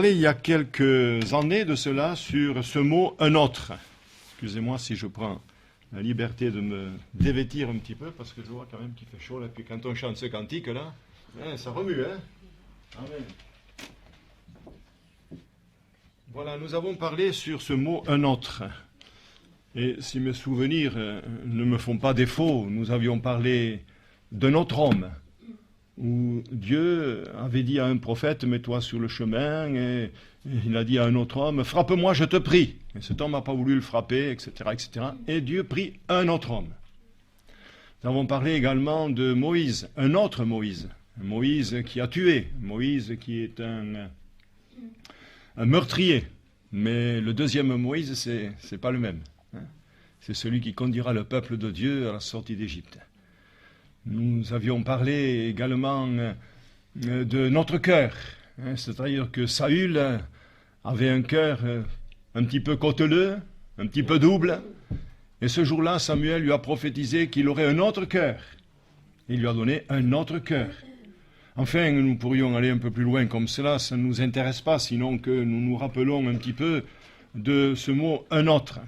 Il y a quelques années de cela sur ce mot « un autre ». Excusez-moi si je prends la liberté de me dévêtir un petit peu, parce que je vois quand même qu'il fait chaud là. Puis quand on chante ce cantique-là, ça remue, hein. Amen. Voilà, nous avons parlé sur ce mot « un autre ». Et si mes souvenirs ne me font pas défaut, nous avions parlé d'un autre homme, où Dieu avait dit à un prophète « mets-toi sur le chemin », et il a dit à un autre homme « frappe-moi, je te prie ». Et cet homme n'a pas voulu le frapper, etc., etc. Et Dieu prit un autre homme. Nous avons parlé également de Moïse, un autre Moïse, Moïse qui a tué, Moïse qui est un meurtrier. Mais le deuxième Moïse, c'est pas le même. C'est celui qui conduira le peuple de Dieu à la sortie d'Égypte. Nous avions parlé également de notre cœur, c'est-à-dire que Saül avait un cœur un petit peu cauteleux, un petit peu double, et ce jour-là, Samuel lui a prophétisé qu'il aurait un autre cœur. Il lui a donné un autre cœur. Enfin, nous pourrions aller un peu plus loin comme cela, ça ne nous intéresse pas, sinon que nous nous rappelons un petit peu de ce mot « un autre ».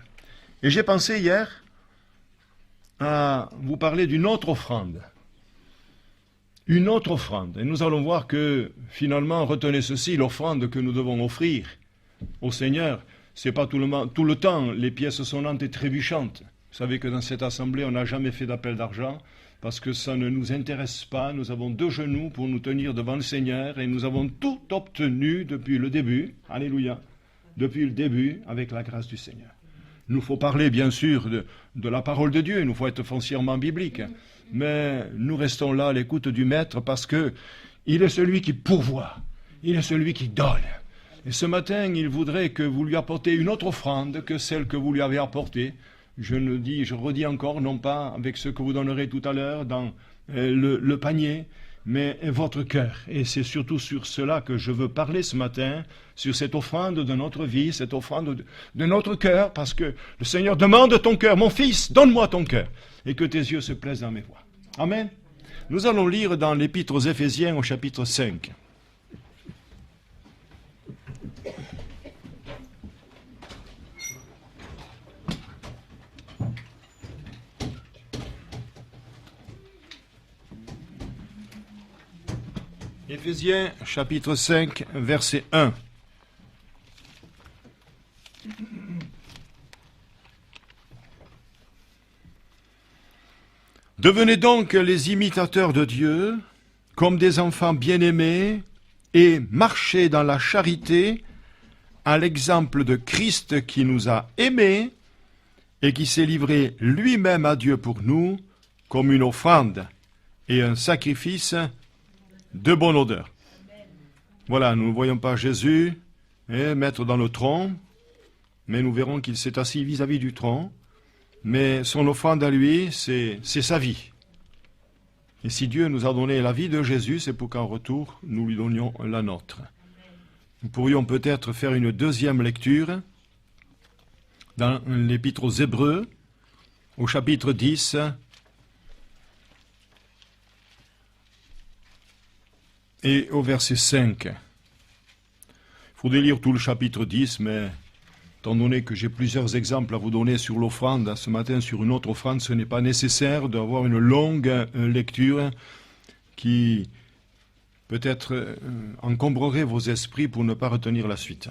Et j'ai pensé hier à vous parler d'une autre offrande. Une autre offrande. Et nous allons voir que, finalement, retenez ceci, l'offrande que nous devons offrir au Seigneur, c'est pas tout le temps les pièces sonnantes et trébuchantes. Vous savez que dans cette assemblée, on n'a jamais fait d'appel d'argent, parce que ça ne nous intéresse pas. Nous avons 2 genoux pour nous tenir devant le Seigneur, et nous avons tout obtenu depuis le début. Alléluia. Depuis le début, avec la grâce du Seigneur. Il nous faut parler, bien sûr, de la parole de Dieu, il nous faut être foncièrement biblique, mais nous restons là à l'écoute du Maître parce que il est celui qui pourvoit, il est celui qui donne. Et ce matin, il voudrait que vous lui apportiez une autre offrande que celle que vous lui avez apportée. Je redis encore, non pas avec ce que vous donnerez tout à l'heure dans le panier, mais votre cœur. Et c'est surtout sur cela que je veux parler ce matin, sur cette offrande de notre vie, cette offrande de notre cœur, parce que le Seigneur demande ton cœur. Mon fils, donne-moi ton cœur, et que tes yeux se plaisent dans mes voies. Amen. Nous allons lire dans l'Épître aux Éphésiens au chapitre 5. Éphésiens, chapitre 5, verset 1. Devenez donc les imitateurs de Dieu, comme des enfants bien-aimés, et marchez dans la charité, à l'exemple de Christ qui nous a aimés et qui s'est livré lui-même à Dieu pour nous, comme une offrande et un sacrifice de bonne odeur. Voilà, nous ne voyons pas Jésus mettre dans le tronc, mais nous verrons qu'il s'est assis vis-à-vis du tronc. Mais son offrande à lui, c'est sa vie. Et si Dieu nous a donné la vie de Jésus, c'est pour qu'en retour, nous lui donnions la nôtre. Nous pourrions peut-être faire une deuxième lecture dans l'Épître aux Hébreux, au chapitre 10, et au verset 5. Il faudrait lire tout le chapitre 10, mais étant donné que j'ai plusieurs exemples à vous donner sur l'offrande, ce matin sur une autre offrande, ce n'est pas nécessaire d'avoir une longue lecture qui peut-être encombrerait vos esprits pour ne pas retenir la suite.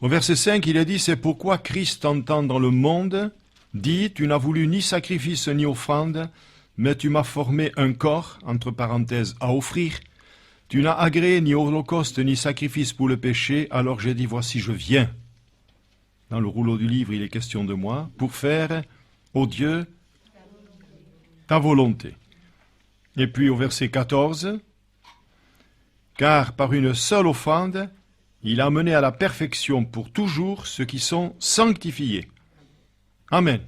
Au verset 5, il est dit « C'est pourquoi Christ entend dans le monde, dit, tu n'as voulu ni sacrifice ni offrande, mais tu m'as formé un corps, entre parenthèses, à offrir. Tu n'as agréé ni holocauste ni sacrifice pour le péché, alors j'ai dit, voici je viens. » Dans le rouleau du livre, il est question de moi, pour faire, ô Dieu, ta volonté. Et puis au verset 14, « Car par une seule offrande, il a mené à la perfection pour toujours ceux qui sont sanctifiés. » Amen.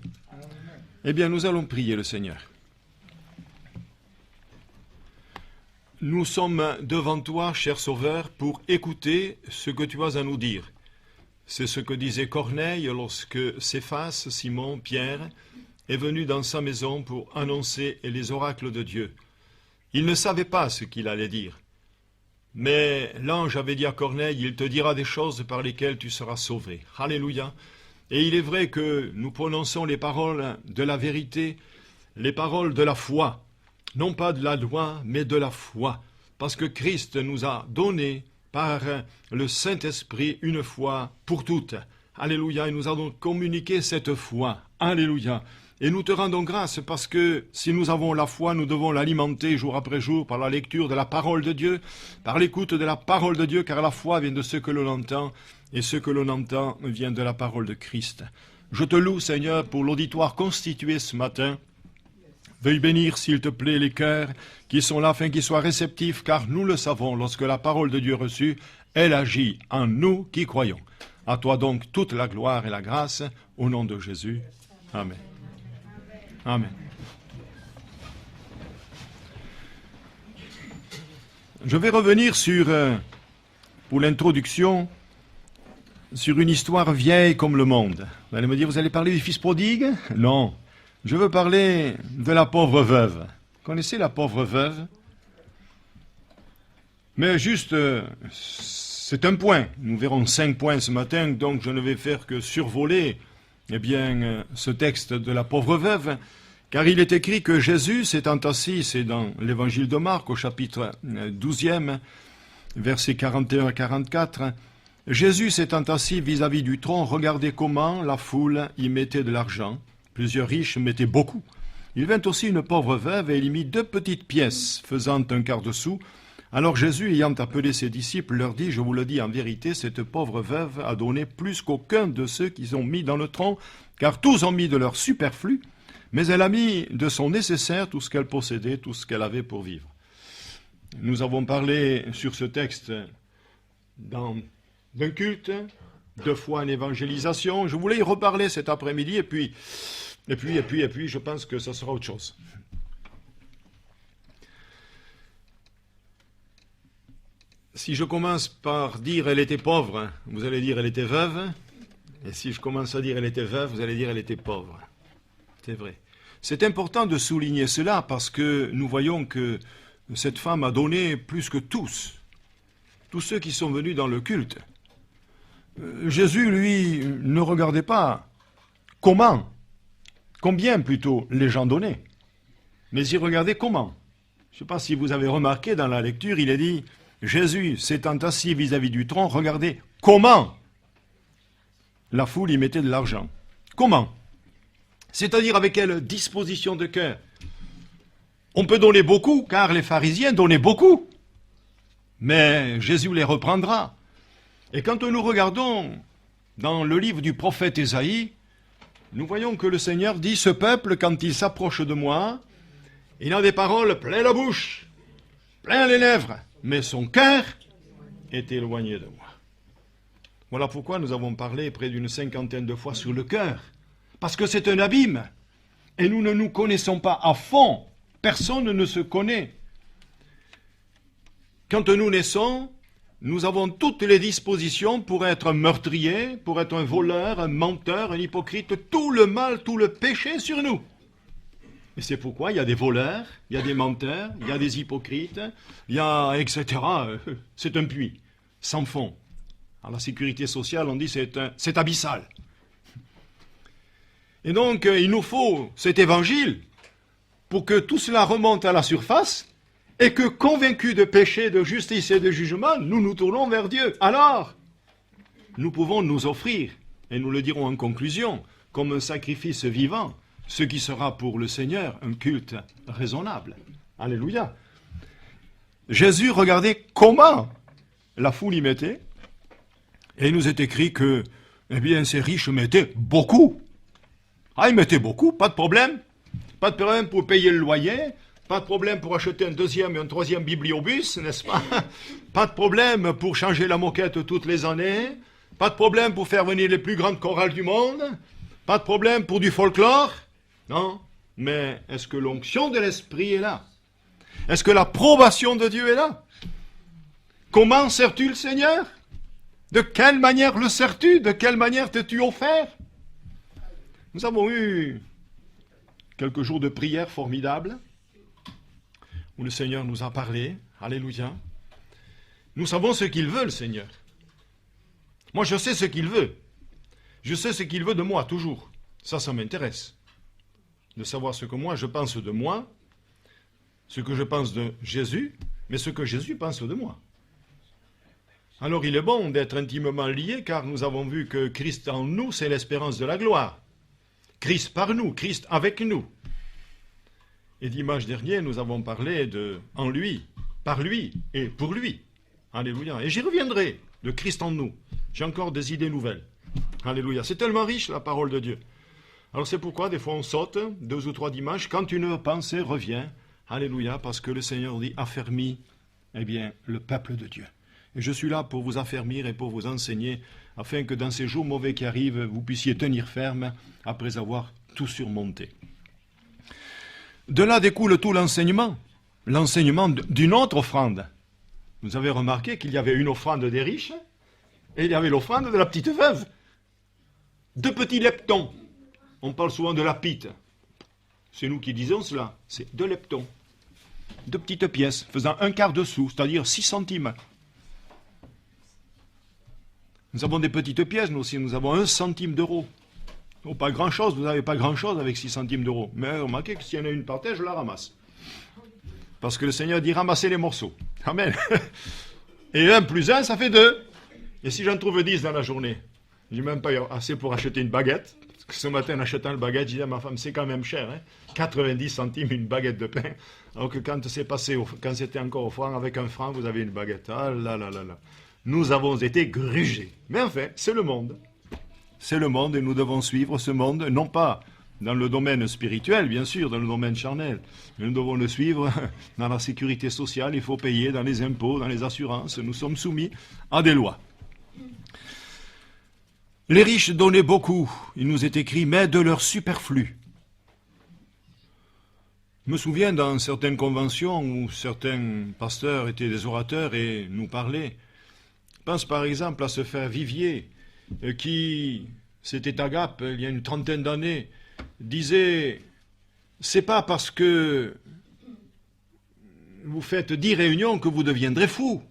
Eh bien, nous allons prier le Seigneur. Nous sommes devant toi, cher Sauveur, pour écouter ce que tu as à nous dire. C'est ce que disait Corneille lorsque Céphas, Simon, Pierre, est venu dans sa maison pour annoncer les oracles de Dieu. Il ne savait pas ce qu'il allait dire. Mais l'ange avait dit à Corneille, il te dira des choses par lesquelles tu seras sauvé. Alléluia. Et il est vrai que nous prononçons les paroles de la vérité, les paroles de la foi. Non pas de la loi, mais de la foi. Parce que Christ nous a donné par le Saint-Esprit une foi pour toutes. Alléluia. Et nous a donc communiqué cette foi. Alléluia. Et nous te rendons grâce parce que si nous avons la foi, nous devons l'alimenter jour après jour par la lecture de la parole de Dieu, par l'écoute de la parole de Dieu, car la foi vient de ce que l'on entend, et ce que l'on entend vient de la parole de Christ. Je te loue, Seigneur, pour l'auditoire constitué ce matin. Veuille bénir, s'il te plaît, les cœurs qui sont là afin qu'ils soient réceptifs, car nous le savons, lorsque la parole de Dieu est reçue, elle agit en nous qui croyons. À toi donc toute la gloire et la grâce, au nom de Jésus. Amen. Amen. Je vais revenir pour l'introduction, sur une histoire vieille comme le monde. Vous allez me dire, vous allez parler du fils prodigue? Non. Je veux parler de la pauvre veuve. Vous connaissez la pauvre veuve? Mais juste, c'est un point. Nous verrons 5 points ce matin, donc je ne vais faire que survoler ce texte de la pauvre veuve, car il est écrit que Jésus s'étant assis, c'est dans l'évangile de Marc au chapitre 12e, versets 41 à 44, Jésus s'étant assis vis-à-vis du tronc, regardait comment la foule y mettait de l'argent. Plusieurs riches mettaient beaucoup. Il vint aussi une pauvre veuve et il y mit 2 petites pièces, faisant un quart de sou. Alors Jésus, ayant appelé ses disciples, leur dit, je vous le dis en vérité, cette pauvre veuve a donné plus qu'aucun de ceux qui ont mis dans le tronc, car tous ont mis de leur superflu, mais elle a mis de son nécessaire tout ce qu'elle possédait, tout ce qu'elle avait pour vivre. Nous avons parlé sur ce texte d'un culte, 2 fois en évangélisation. Je voulais y reparler cet après-midi, et puis, je pense que ça sera autre chose. Si je commence par dire elle était pauvre, vous allez dire elle était veuve. Et si je commence à dire elle était veuve, vous allez dire elle était pauvre. C'est vrai. C'est important de souligner cela parce que nous voyons que cette femme a donné plus que tous ceux qui sont venus dans le culte. Jésus, lui, ne regardait pas combien plutôt les gens donnaient, mais il regardait comment. Je ne sais pas si vous avez remarqué dans la lecture, il est dit Jésus s'étant assis vis-à-vis du tronc, regardez comment la foule y mettait de l'argent. Comment? C'est-à-dire avec quelle disposition de cœur? On peut donner beaucoup, car les pharisiens donnaient beaucoup. Mais Jésus les reprendra. Et quand nous regardons dans le livre du prophète Ésaïe, nous voyons que le Seigneur dit, ce peuple, quand il s'approche de moi, il a des paroles plein la bouche, plein les lèvres, mais son cœur est éloigné de moi. Voilà pourquoi nous avons parlé près d'une 50aine de fois sur le cœur. Parce que c'est un abîme. Et nous ne nous connaissons pas à fond. Personne ne se connaît. Quand nous naissons, nous avons toutes les dispositions pour être un meurtrier, pour être un voleur, un menteur, un hypocrite, tout le mal, tout le péché sur nous. Et c'est pourquoi il y a des voleurs, il y a des menteurs, il y a des hypocrites, il y a etc. C'est un puits, sans fond. À la sécurité sociale, on dit c'est abyssal. Et donc, il nous faut cet évangile pour que tout cela remonte à la surface et que, convaincus de péché, de justice et de jugement, nous nous tournons vers Dieu. Alors, nous pouvons nous offrir, et nous le dirons en conclusion, comme un sacrifice vivant, ce qui sera pour le Seigneur un culte raisonnable. Alléluia. Jésus regardait comment la foule y mettait, et il nous est écrit que, ces riches mettaient beaucoup. Ah, ils mettaient beaucoup, pas de problème. Pas de problème pour payer le loyer, pas de problème pour acheter un 2e et un 3e bibliobus, n'est-ce pas? Pas de problème pour changer la moquette toutes les années, pas de problème pour faire venir les plus grandes chorales du monde, pas de problème pour du folklore. Non, mais est-ce que l'onction de l'Esprit est là? Est-ce que l'approbation de Dieu est là? Comment sers-tu le Seigneur? De quelle manière le sers-tu? De quelle manière t'es-tu offert? Nous avons eu quelques jours de prière formidables, où le Seigneur nous a parlé, alléluia. Nous savons ce qu'il veut, le Seigneur. Moi, je sais ce qu'il veut. Je sais ce qu'il veut de moi, toujours. Ça m'intéresse. De savoir ce que moi, je pense de moi, ce que je pense de Jésus, mais ce que Jésus pense de moi. Alors, il est bon d'être intimement liés, car nous avons vu que Christ en nous, c'est l'espérance de la gloire. Christ par nous, Christ avec nous. Et dimanche dernier, nous avons parlé de en lui, par lui et pour lui. Alléluia. Et j'y reviendrai, de Christ en nous. J'ai encore des idées nouvelles. Alléluia. C'est tellement riche, la parole de Dieu. Alors c'est pourquoi, des fois, on saute 2 ou 3 dimanches, quand une pensée revient. Alléluia, parce que le Seigneur dit, affermis, eh bien, le peuple de Dieu. Et je suis là pour vous affermir et pour vous enseigner, afin que dans ces jours mauvais qui arrivent, vous puissiez tenir ferme, après avoir tout surmonté. De là découle tout l'enseignement d'une autre offrande. Vous avez remarqué qu'il y avait une offrande des riches, et il y avait l'offrande de la petite veuve. 2 petits leptons. On parle souvent de lapite. C'est nous qui disons cela. C'est 2 leptons. 2 petites pièces, faisant 1/4 de sou, c'est-à-dire 6 centimes. Nous avons des petites pièces, nous aussi. Nous avons 1 centime d'euro. Oh, pas grand-chose, vous n'avez pas grand-chose avec 6 centimes d'euros. Mais remarquez que s'il y en a une par terre, je la ramasse. Parce que le Seigneur dit ramasser les morceaux. Amen. Et 1 plus 1, ça fait 2. Et si j'en trouve 10 dans la journée, j'ai même pas assez pour acheter une baguette. Parce que ce matin, en achetant le baguette, je disais à ma femme, c'est quand même cher, hein, 90 centimes une baguette de pain. Alors que quand c'était encore au franc, avec 1 franc, vous avez une baguette. Ah là là là là. Nous avons été grugés. Mais enfin, c'est le monde. C'est le monde et nous devons suivre ce monde, non pas dans le domaine spirituel, bien sûr, dans le domaine charnel. Mais nous devons le suivre dans la sécurité sociale, il faut payer dans les impôts, dans les assurances. Nous sommes soumis à des lois. Les riches donnaient beaucoup, il nous est écrit, mais de leur superflu. Je me souviens dans certaines conventions où certains pasteurs étaient des orateurs et nous parlaient. Je pense par exemple à ce frère Vivier qui, c'était à Gap il y a une 30aine d'années, disait « C'est pas parce que vous faites 10 réunions que vous deviendrez fou,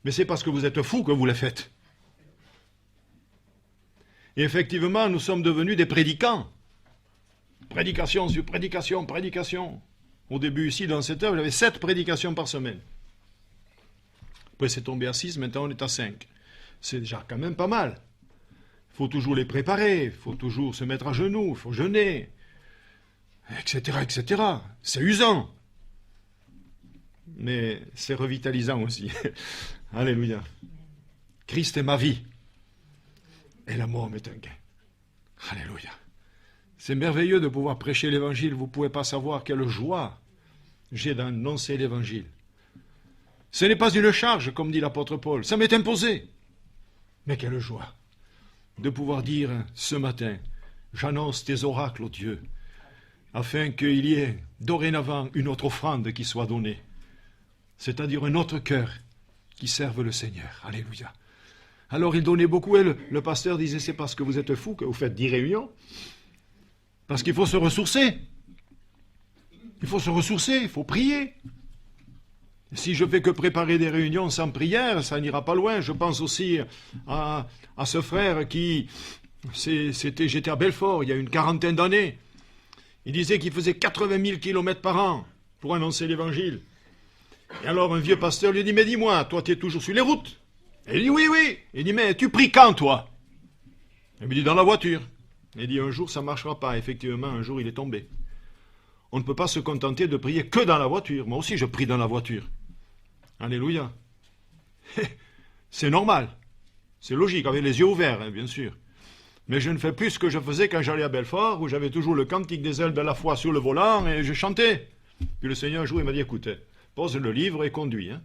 mais c'est parce que vous êtes fou que vous les faites. » Et effectivement, nous sommes devenus des prédicants. Prédication sur prédication, prédication. Au début, ici, dans cette œuvre, j'avais 7 prédications par semaine. Après, c'est tombé à 6, maintenant on est à 5. C'est déjà quand même pas mal. Il faut toujours les préparer, il faut toujours se mettre à genoux, il faut jeûner, etc., etc. C'est usant. Mais c'est revitalisant aussi. Alléluia. Christ est ma vie. Et la mort m'est un gain. Alléluia. C'est merveilleux de pouvoir prêcher l'évangile. Vous ne pouvez pas savoir quelle joie j'ai d'annoncer l'évangile. Ce n'est pas une charge, comme dit l'apôtre Paul. Ça m'est imposé. Mais quelle joie de pouvoir dire ce matin, j'annonce tes oracles, ô Dieu, afin qu'il y ait dorénavant une autre offrande qui soit donnée. C'est-à-dire un autre cœur qui serve le Seigneur. Alléluia. Alors il donnait beaucoup et le pasteur disait, c'est parce que vous êtes fous que vous faites 10 réunions. Parce qu'il faut se ressourcer. Il faut se ressourcer, il faut prier. Si je fais que préparer des réunions sans prière, ça n'ira pas loin. Je pense aussi à ce frère qui, j'étais à Belfort il y a une 40aine d'années. Il disait qu'il faisait 80 000 kilomètres par an pour annoncer l'évangile. Et alors un vieux pasteur lui dit, mais dis-moi, toi tu es toujours sur les routes? Et il dit, oui, oui. Il dit, mais tu pries quand, toi? Il me dit, dans la voiture. Il dit, un jour, ça ne marchera pas. Effectivement, un jour, il est tombé. On ne peut pas se contenter de prier que dans la voiture. Moi aussi, je prie dans la voiture. Alléluia. C'est normal. C'est logique, avec les yeux ouverts, hein, bien sûr. Mais je ne fais plus ce que je faisais quand j'allais à Belfort, où j'avais toujours le cantique des ailes de la foi sur le volant, et je chantais. Puis le Seigneur un jour, il m'a dit, écoute, pose le livre et conduis. Hein.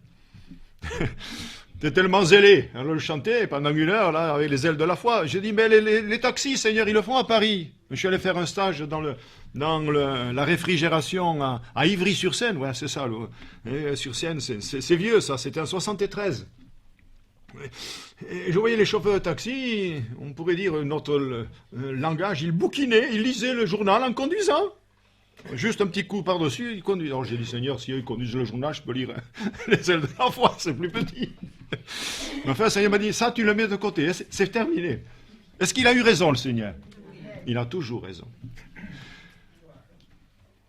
T'es tellement zélé. Alors je chantais pendant 1 heure, là, avec les ailes de la foi. J'ai dit, mais les taxis, Seigneur, ils le font à Paris. Je suis allé faire un stage dans la réfrigération à Ivry-sur-Seine. Ouais, c'est ça. Sur Seine, c'est vieux, ça. C'était en 73. Et je voyais les chauffeurs de taxi, on pourrait dire notre langage, ils bouquinaient, ils lisaient le journal en conduisant. Juste un petit coup par-dessus, il conduit. Alors j'ai dit, Seigneur, si eux conduisent le journal, je peux lire les ailes de la foi, c'est plus petit. Mais enfin, le Seigneur m'a dit, ça, tu le mets de côté, c'est terminé. Est-ce qu'il a eu raison, le Seigneur? Il a toujours raison.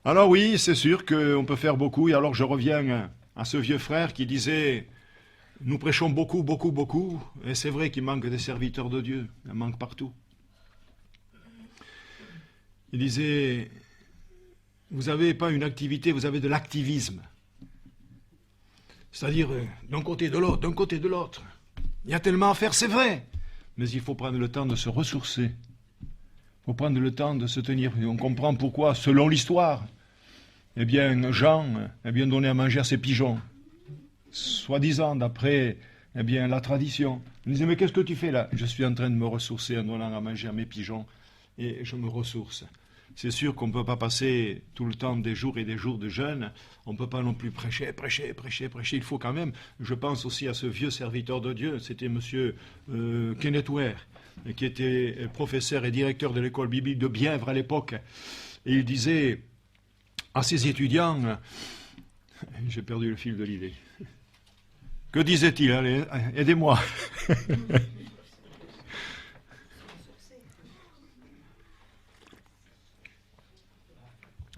Alors oui, c'est sûr qu'on peut faire beaucoup, et alors je reviens à ce vieux frère qui disait, nous prêchons beaucoup, beaucoup, beaucoup, et c'est vrai qu'il manque des serviteurs de Dieu, il en manque partout. Il disait, vous n'avez pas une activité, vous avez de l'activisme. C'est-à-dire, d'un côté de l'autre, d'un côté de l'autre. Il y a tellement à faire, c'est vrai. Mais il faut prendre le temps de se ressourcer. Il faut prendre le temps de se tenir. Et on comprend pourquoi, selon l'histoire, eh bien, Jean, donnait à manger à ses pigeons. Soi-disant, d'après, la tradition. Il disait, mais qu'est-ce que tu fais là? Je suis en train de me ressourcer en donnant à manger à mes pigeons. Et je me ressource. C'est sûr qu'on ne peut pas passer tout le temps des jours et des jours de jeûne. On ne peut pas non plus prêcher. Il faut quand même, je pense aussi à ce vieux serviteur de Dieu, c'était monsieur Kenneth Ware, qui était professeur et directeur de l'école biblique de Bièvre à l'époque. Et il disait à ses étudiants, j'ai perdu le fil de l'idée. Que disait-il? Allez, aidez-moi.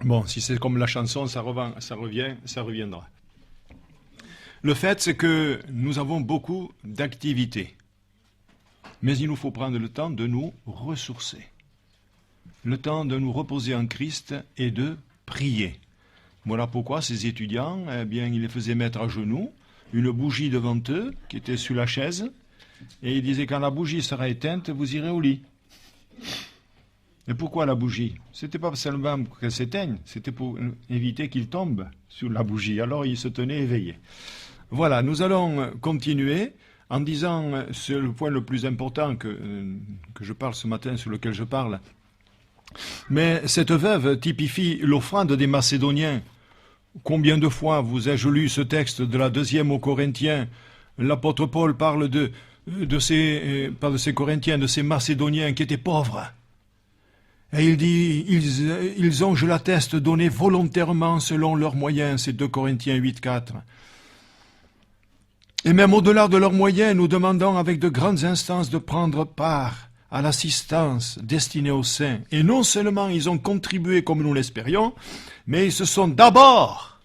Bon, si c'est comme la chanson, ça reviendra. Le fait, c'est que nous avons beaucoup d'activités. Mais il nous faut prendre le temps de nous ressourcer. Le temps de nous reposer en Christ et de prier. Voilà pourquoi ces étudiants, ils les faisaient mettre à genoux, une bougie devant eux, qui était sur la chaise, et ils disaient, quand la bougie sera éteinte, vous irez au lit. Et pourquoi la bougie? C'était pas seulement pour qu'elle s'éteigne, c'était pour éviter qu'il tombe sur la bougie. Alors il se tenait éveillé. Voilà, nous allons continuer en disant, c'est le point le plus important que je parle ce matin, sur lequel je parle. Mais cette veuve typifie l'offrande des Macédoniens. Combien de fois vous ai-je lu ce texte de la 2e aux Corinthiens? L'apôtre Paul parle pas de ces Corinthiens, de ces Macédoniens qui étaient pauvres. Et il dit, ils ont, je l'atteste, donné volontairement selon leurs moyens, c'est 2 Corinthiens 8, 4. Et même au-delà de leurs moyens, nous demandons avec de grandes instances de prendre part à l'assistance destinée aux saints. Et non seulement ils ont contribué comme nous l'espérions, mais ils se sont d'abord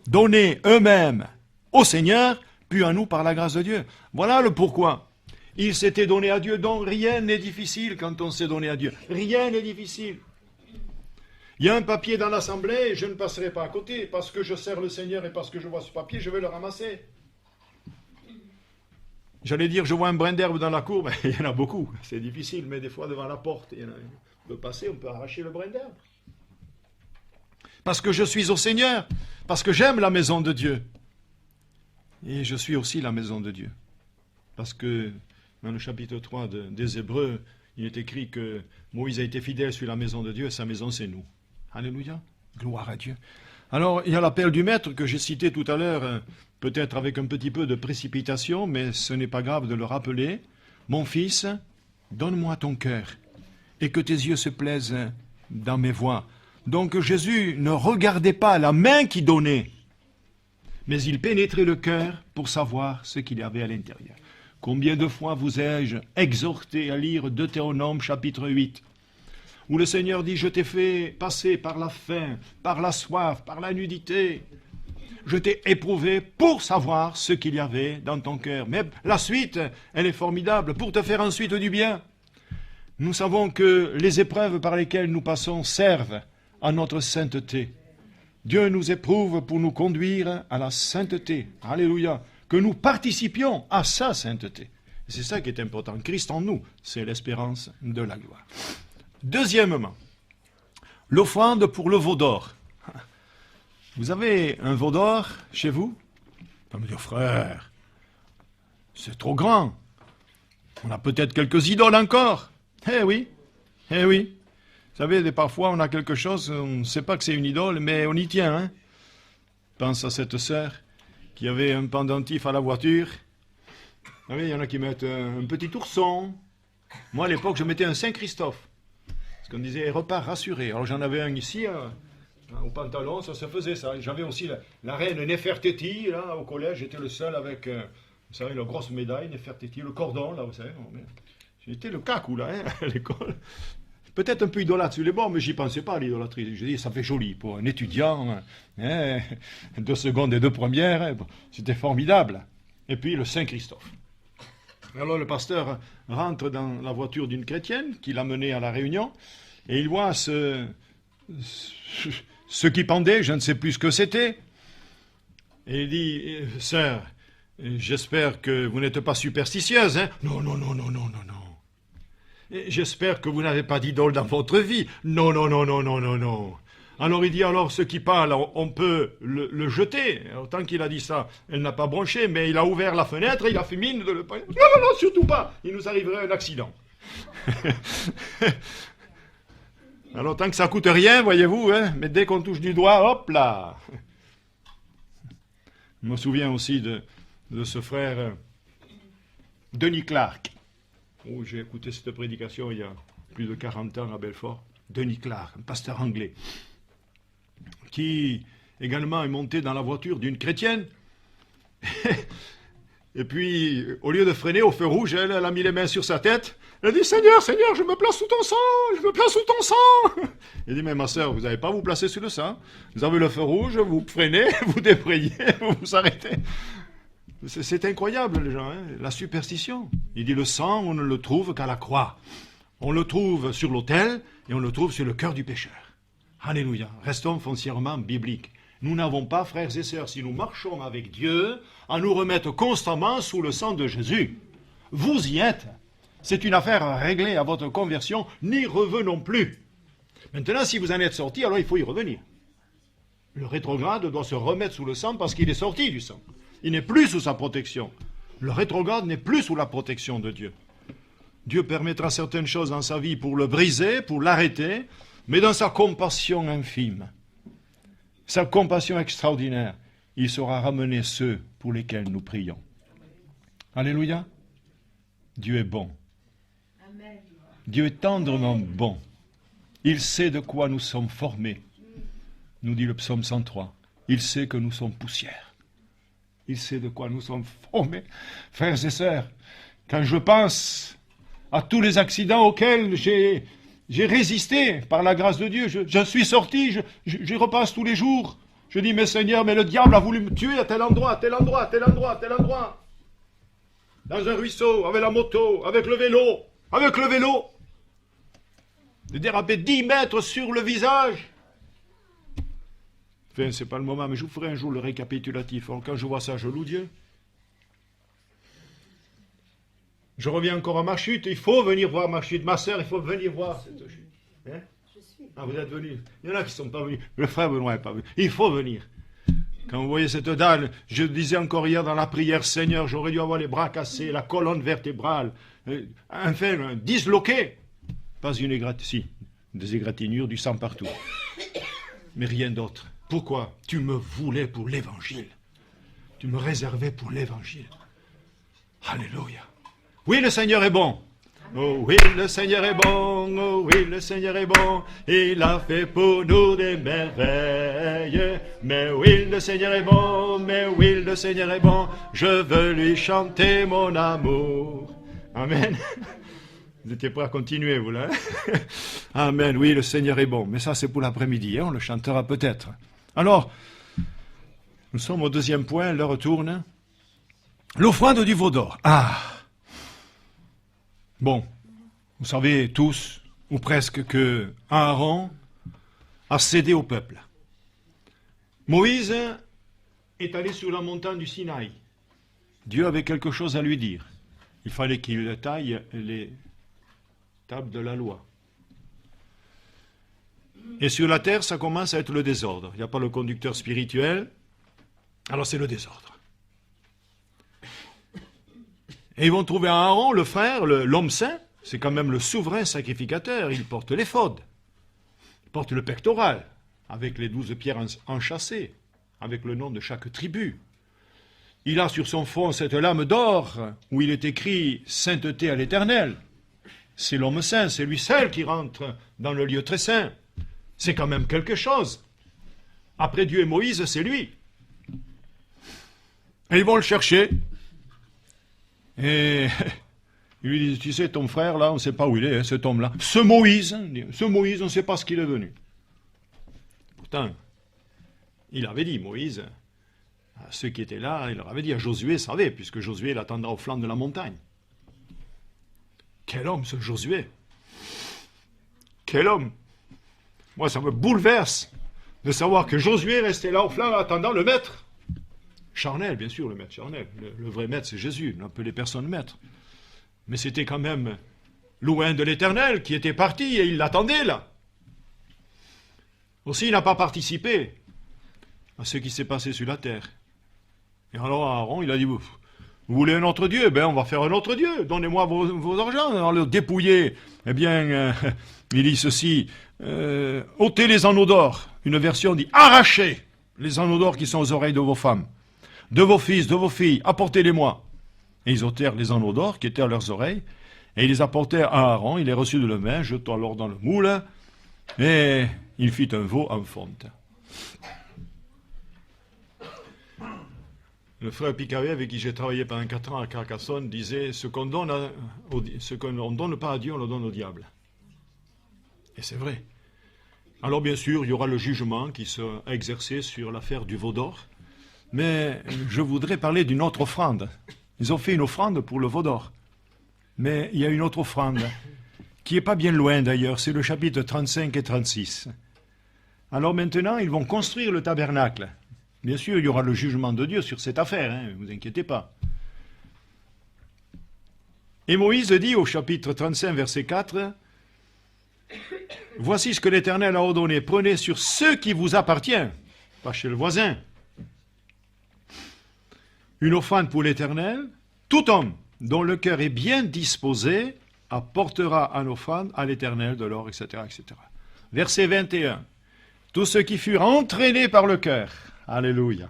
donnés eux-mêmes au Seigneur, puis à nous par la grâce de Dieu. Voilà le pourquoi. Ils s'étaient donnés à Dieu, donc rien n'est difficile quand on s'est donné à Dieu. Rien n'est difficile. Il y a un papier dans l'assemblée, je ne passerai pas à côté, parce que je sers le Seigneur et parce que je vois ce papier, je vais le ramasser. J'allais dire, je vois un brin d'herbe dans la cour, mais il y en a beaucoup. C'est difficile, mais des fois devant la porte, on peut passer, on peut arracher le brin d'herbe. Parce que je suis au Seigneur, parce que j'aime la maison de Dieu. Et je suis aussi la maison de Dieu. Parce que dans le chapitre 3 des Hébreux, il est écrit que Moïse a été fidèle sur la maison de Dieu, et sa maison c'est nous. Alléluia, gloire à Dieu. Alors, il y a l'appel du maître que j'ai cité tout à l'heure, peut-être avec un petit peu de précipitation, mais ce n'est pas grave de le rappeler. Mon fils, donne-moi ton cœur, et que tes yeux se plaisent dans mes voies. Donc Jésus ne regardait pas la main qui donnait, mais il pénétrait le cœur pour savoir ce qu'il y avait à l'intérieur. Combien de fois vous ai-je exhorté à lire Deutéronome chapitre 8, où le Seigneur dit, je t'ai fait passer par la faim, par la soif, par la nudité. Je t'ai éprouvé pour savoir ce qu'il y avait dans ton cœur. Mais la suite, elle est formidable, pour te faire ensuite du bien. Nous savons que les épreuves par lesquelles nous passons servent à notre sainteté. Dieu nous éprouve pour nous conduire à la sainteté. Alléluia. Que nous participions à sa sainteté. C'est ça qui est important. Christ en nous, c'est l'espérance de la gloire. Deuxièmement, l'offrande pour le veau d'or. Vous avez un veau d'or chez vous? On me dit, frère, c'est trop grand. On a peut-être quelques idoles encore. Eh oui. Vous savez, parfois on a quelque chose, on ne sait pas que c'est une idole, mais on y tient. Hein? Pense à cette sœur qui avait un pendentif à la voiture. Vous savez, il y en a qui mettent un petit ourson. Moi, à l'époque, je mettais un Saint-Christophe. Parce qu'on disait, repart rassuré. Alors j'en avais un ici, Au pantalon, ça se faisait ça. J'avais aussi la reine Nefertiti, là, au collège, j'étais le seul avec, vous savez, la grosse médaille, Nefertiti, le cordon, là, vous savez. J'étais le cacou, là, hein, à l'école. Peut-être un peu idolâtre sur les bords, mais j'y pensais pas à l'idolâtrie. Je dis, ça fait joli pour un étudiant, hein, 2 secondes et 2 premières, hein, c'était formidable. Et puis le Saint-Christophe. Alors le pasteur rentre dans la voiture d'une chrétienne qui l'a mené à la réunion, et il voit ce qui pendait, je ne sais plus ce que c'était. Et il dit, sœur, j'espère que vous n'êtes pas superstitieuse, hein? Non, non, non, non, non, non, non. J'espère que vous n'avez pas d'idole dans votre vie. Non, non, non, non, non, non, non. Alors il dit, alors ce qui parle, on peut le jeter. Autant qu'il a dit ça, elle n'a pas bronché, mais il a ouvert la fenêtre, il a fait mine de le... Non, non, non, surtout pas. Il nous arriverait un accident. Alors tant que ça coûte rien, voyez-vous, hein, mais dès qu'on touche du doigt, hop là. Je me souviens aussi de ce frère Denis Clark. Oh, j'ai écouté cette prédication il y a plus de 40 ans à Belfort. Denis Clark, un pasteur anglais, qui également est monté dans la voiture d'une chrétienne. Et puis, au lieu de freiner au feu rouge, elle a mis les mains sur sa tête. Elle a dit, Seigneur, Seigneur, je me place sous ton sang, je me place sous ton sang. Il dit, mais ma sœur, vous n'avez pas à vous placer sous le sang. Vous avez le feu rouge, vous freinez, vous débrayez, vous vous arrêtez. C'est incroyable, les gens, hein, la superstition. Il dit, le sang, on ne le trouve qu'à la croix. On le trouve sur l'autel et on le trouve sur le cœur du pécheur. Alléluia. Restons foncièrement bibliques. Nous n'avons pas, frères et sœurs, si nous marchons avec Dieu, à nous remettre constamment sous le sang de Jésus. Vous y êtes. C'est une affaire réglée à votre conversion. N'y revenons plus. Maintenant, si vous en êtes sorti, alors il faut y revenir. Le rétrograde doit se remettre sous le sang parce qu'il est sorti du sang. Il n'est plus sous sa protection. Le rétrograde n'est plus sous la protection de Dieu. Dieu permettra certaines choses dans sa vie pour le briser, pour l'arrêter, mais dans sa compassion infime, sa compassion extraordinaire, il saura ramener ceux pour lesquels nous prions. Alléluia. Dieu est bon. Amen. Dieu est tendrement bon. Il sait de quoi nous sommes formés. Nous dit le psaume 103. Il sait que nous sommes poussière. Il sait de quoi nous sommes formés. Frères et sœurs, quand je pense à tous les accidents auxquels j'ai résisté par la grâce de Dieu, je suis sorti, j'y repasse tous les jours. Je dis, mais Seigneur, mais le diable a voulu me tuer à tel endroit, à tel endroit, à tel endroit, à tel endroit. Dans un ruisseau, avec la moto, avec le vélo, de déraper 10 mètres sur le visage. Enfin, c'est pas le moment, mais je vous ferai un jour le récapitulatif. Quand je vois ça, je loue Dieu. Je reviens encore à ma chute. Il faut venir voir ma chute. Ma sœur, il faut venir voir cette chute. Hein? Ah, vous êtes venus. Il y en a qui ne sont pas venus. Le frère Benoît n'est pas venu. Il faut venir. Quand vous voyez cette dalle, je disais encore hier dans la prière, Seigneur, j'aurais dû avoir les bras cassés, la colonne vertébrale, enfin, disloquée. Pas une égratignure, des égratignures, du sang partout. Mais rien d'autre. Pourquoi? Tu me voulais pour l'évangile. Tu me réservais pour l'évangile. Alléluia. Oui, le Seigneur est bon. Oh oui, le Seigneur est bon. Oh oui, le Seigneur est bon. Il a fait pour nous des merveilles. Mais oui, le Seigneur est bon. Mais oui, le Seigneur est bon. Je veux lui chanter mon amour. Amen. Vous étiez prêts à continuer, vous, là? Amen. Oui, le Seigneur est bon. Mais ça, c'est pour l'après-midi. Hein? On le chantera peut-être. Alors, nous sommes au deuxième point. L'heure tourne. L'offrande du veau d'or. Ah! Bon, vous savez tous, ou presque, que Aaron a cédé au peuple. Moïse est allé sur la montagne du Sinaï. Dieu avait quelque chose à lui dire. Il fallait qu'il taille les tables de la loi. Et sur la terre, ça commence à être le désordre. Il n'y a pas le conducteur spirituel, alors c'est le désordre. Et ils vont trouver Aaron, le frère, l'homme saint, c'est quand même le souverain sacrificateur, il porte l'éphod, il porte le pectoral, avec les 12 pierres enchâssées, avec le nom de chaque tribu. Il a sur son front cette lame d'or, où il est écrit « Sainteté à l'Éternel ». C'est l'homme saint, c'est lui seul qui rentre dans le lieu très saint. C'est quand même quelque chose. Après Dieu et Moïse, c'est lui. Et ils vont le chercher. Et ils lui disent, tu sais, ton frère, là, on ne sait pas où il est, hein, cet homme-là. Ce Moïse, on ne sait pas ce qu'il est devenu. Pourtant, il avait dit, Moïse, à ceux qui étaient là, il leur avait dit, à Josué savait, puisque Josué l'attendra au flanc de la montagne. Quel homme, ce Josué! Quel homme! Moi, ça me bouleverse de savoir que Josué restait là au flanc attendant le maître. Charnel, bien sûr, le maître charnel. Le vrai maître, c'est Jésus. On appelait personne maître. Mais c'était quand même loin de l'Éternel qui était parti et il l'attendait là. Aussi, il n'a pas participé à ce qui s'est passé sur la terre. Et alors Aaron, il a dit, vous voulez un autre Dieu? Ben, on va faire un autre Dieu. Donnez-moi vos argents. Alors le dépouiller, eh bien, il dit ceci, ôtez les anneaux d'or. Une version dit, arrachez les anneaux d'or qui sont aux oreilles de vos femmes, de vos fils, de vos filles, apportez-les-moi. Et ils ôtèrent les anneaux d'or qui étaient à leurs oreilles, et ils les apportèrent à Aaron, il les reçut de la main, jetant alors dans le moule, et il fit un veau en fonte. Le frère Picavet, avec qui j'ai travaillé pendant 4 ans à Carcassonne, disait, ce qu'on ne donne pas à Dieu, on le donne au diable. Et c'est vrai. Alors bien sûr, il y aura le jugement qui sera exercé sur l'affaire du veau d'or, mais je voudrais parler d'une autre offrande. Ils ont fait une offrande pour le veau d'or. Mais il y a une autre offrande, qui n'est pas bien loin d'ailleurs, c'est le chapitre 35 et 36. Alors maintenant, ils vont construire le tabernacle. Bien sûr, il y aura le jugement de Dieu sur cette affaire, ne vous inquiétez pas. Et Moïse dit au chapitre 35, verset 4, « Voici ce que l'Éternel a ordonné, prenez sur ce qui vous appartient, pas chez le voisin, une offrande pour l'Éternel, tout homme dont le cœur est bien disposé apportera en offrande à l'Éternel de l'or, etc., etc. » Verset 21. Tous ceux qui furent entraînés par le cœur, alléluia,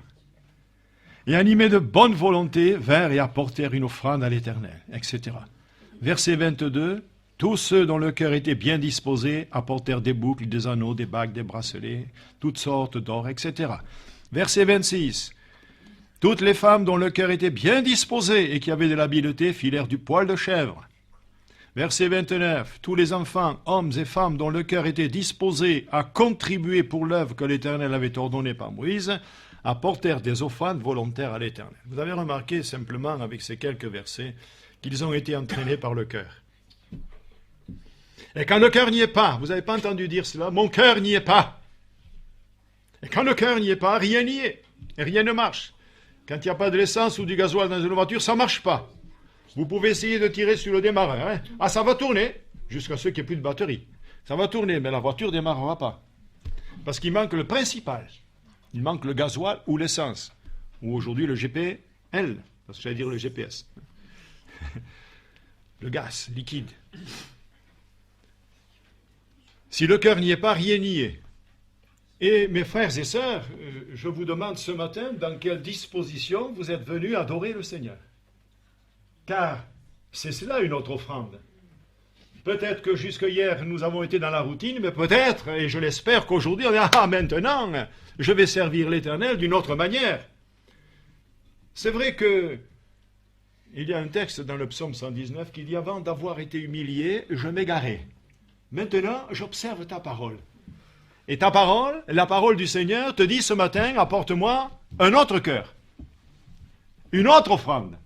et animés de bonne volonté, vinrent et apportèrent une offrande à l'Éternel, etc. Verset 22. Tous ceux dont le cœur était bien disposé apportèrent des boucles, des anneaux, des bagues, des bracelets, toutes sortes d'or, etc. Verset 26. Toutes les femmes dont le cœur était bien disposé et qui avaient de l'habileté filèrent du poil de chèvre. Verset 29. Tous les enfants, hommes et femmes dont le cœur était disposé à contribuer pour l'œuvre que l'Éternel avait ordonnée par Moïse, apportèrent des offrandes volontaires à l'Éternel. Vous avez remarqué simplement avec ces quelques versets qu'ils ont été entraînés par le cœur. Et quand le cœur n'y est pas, vous n'avez pas entendu dire cela, mon cœur n'y est pas. Et quand le cœur n'y est pas, rien n'y est. Et rien ne marche. Quand il n'y a pas de l'essence ou du gasoil dans une voiture, ça ne marche pas. Vous pouvez essayer de tirer sur le démarreur. Hein. Ah, ça va tourner, jusqu'à ce qu'il n'y ait plus de batterie. Ça va tourner, mais la voiture ne démarrera pas. Parce qu'il manque le principal. Il manque le gasoil ou l'essence. Ou aujourd'hui le GPL, parce que j'allais dire le GPS. Le gaz liquide. Si le cœur n'y est pas, rien n'y est. Et mes frères et sœurs, je vous demande ce matin dans quelle disposition vous êtes venus adorer le Seigneur. Car c'est cela une autre offrande. Peut-être que jusque hier nous avons été dans la routine, mais peut-être, et je l'espère qu'aujourd'hui on est maintenant, je vais servir l'Éternel d'une autre manière. C'est vrai que il y a un texte dans le psaume 119 qui dit « Avant d'avoir été humilié, je m'égarais. Maintenant, j'observe ta parole. » Et ta parole, la parole du Seigneur, te dit ce matin, apporte-moi un autre cœur, une autre offrande,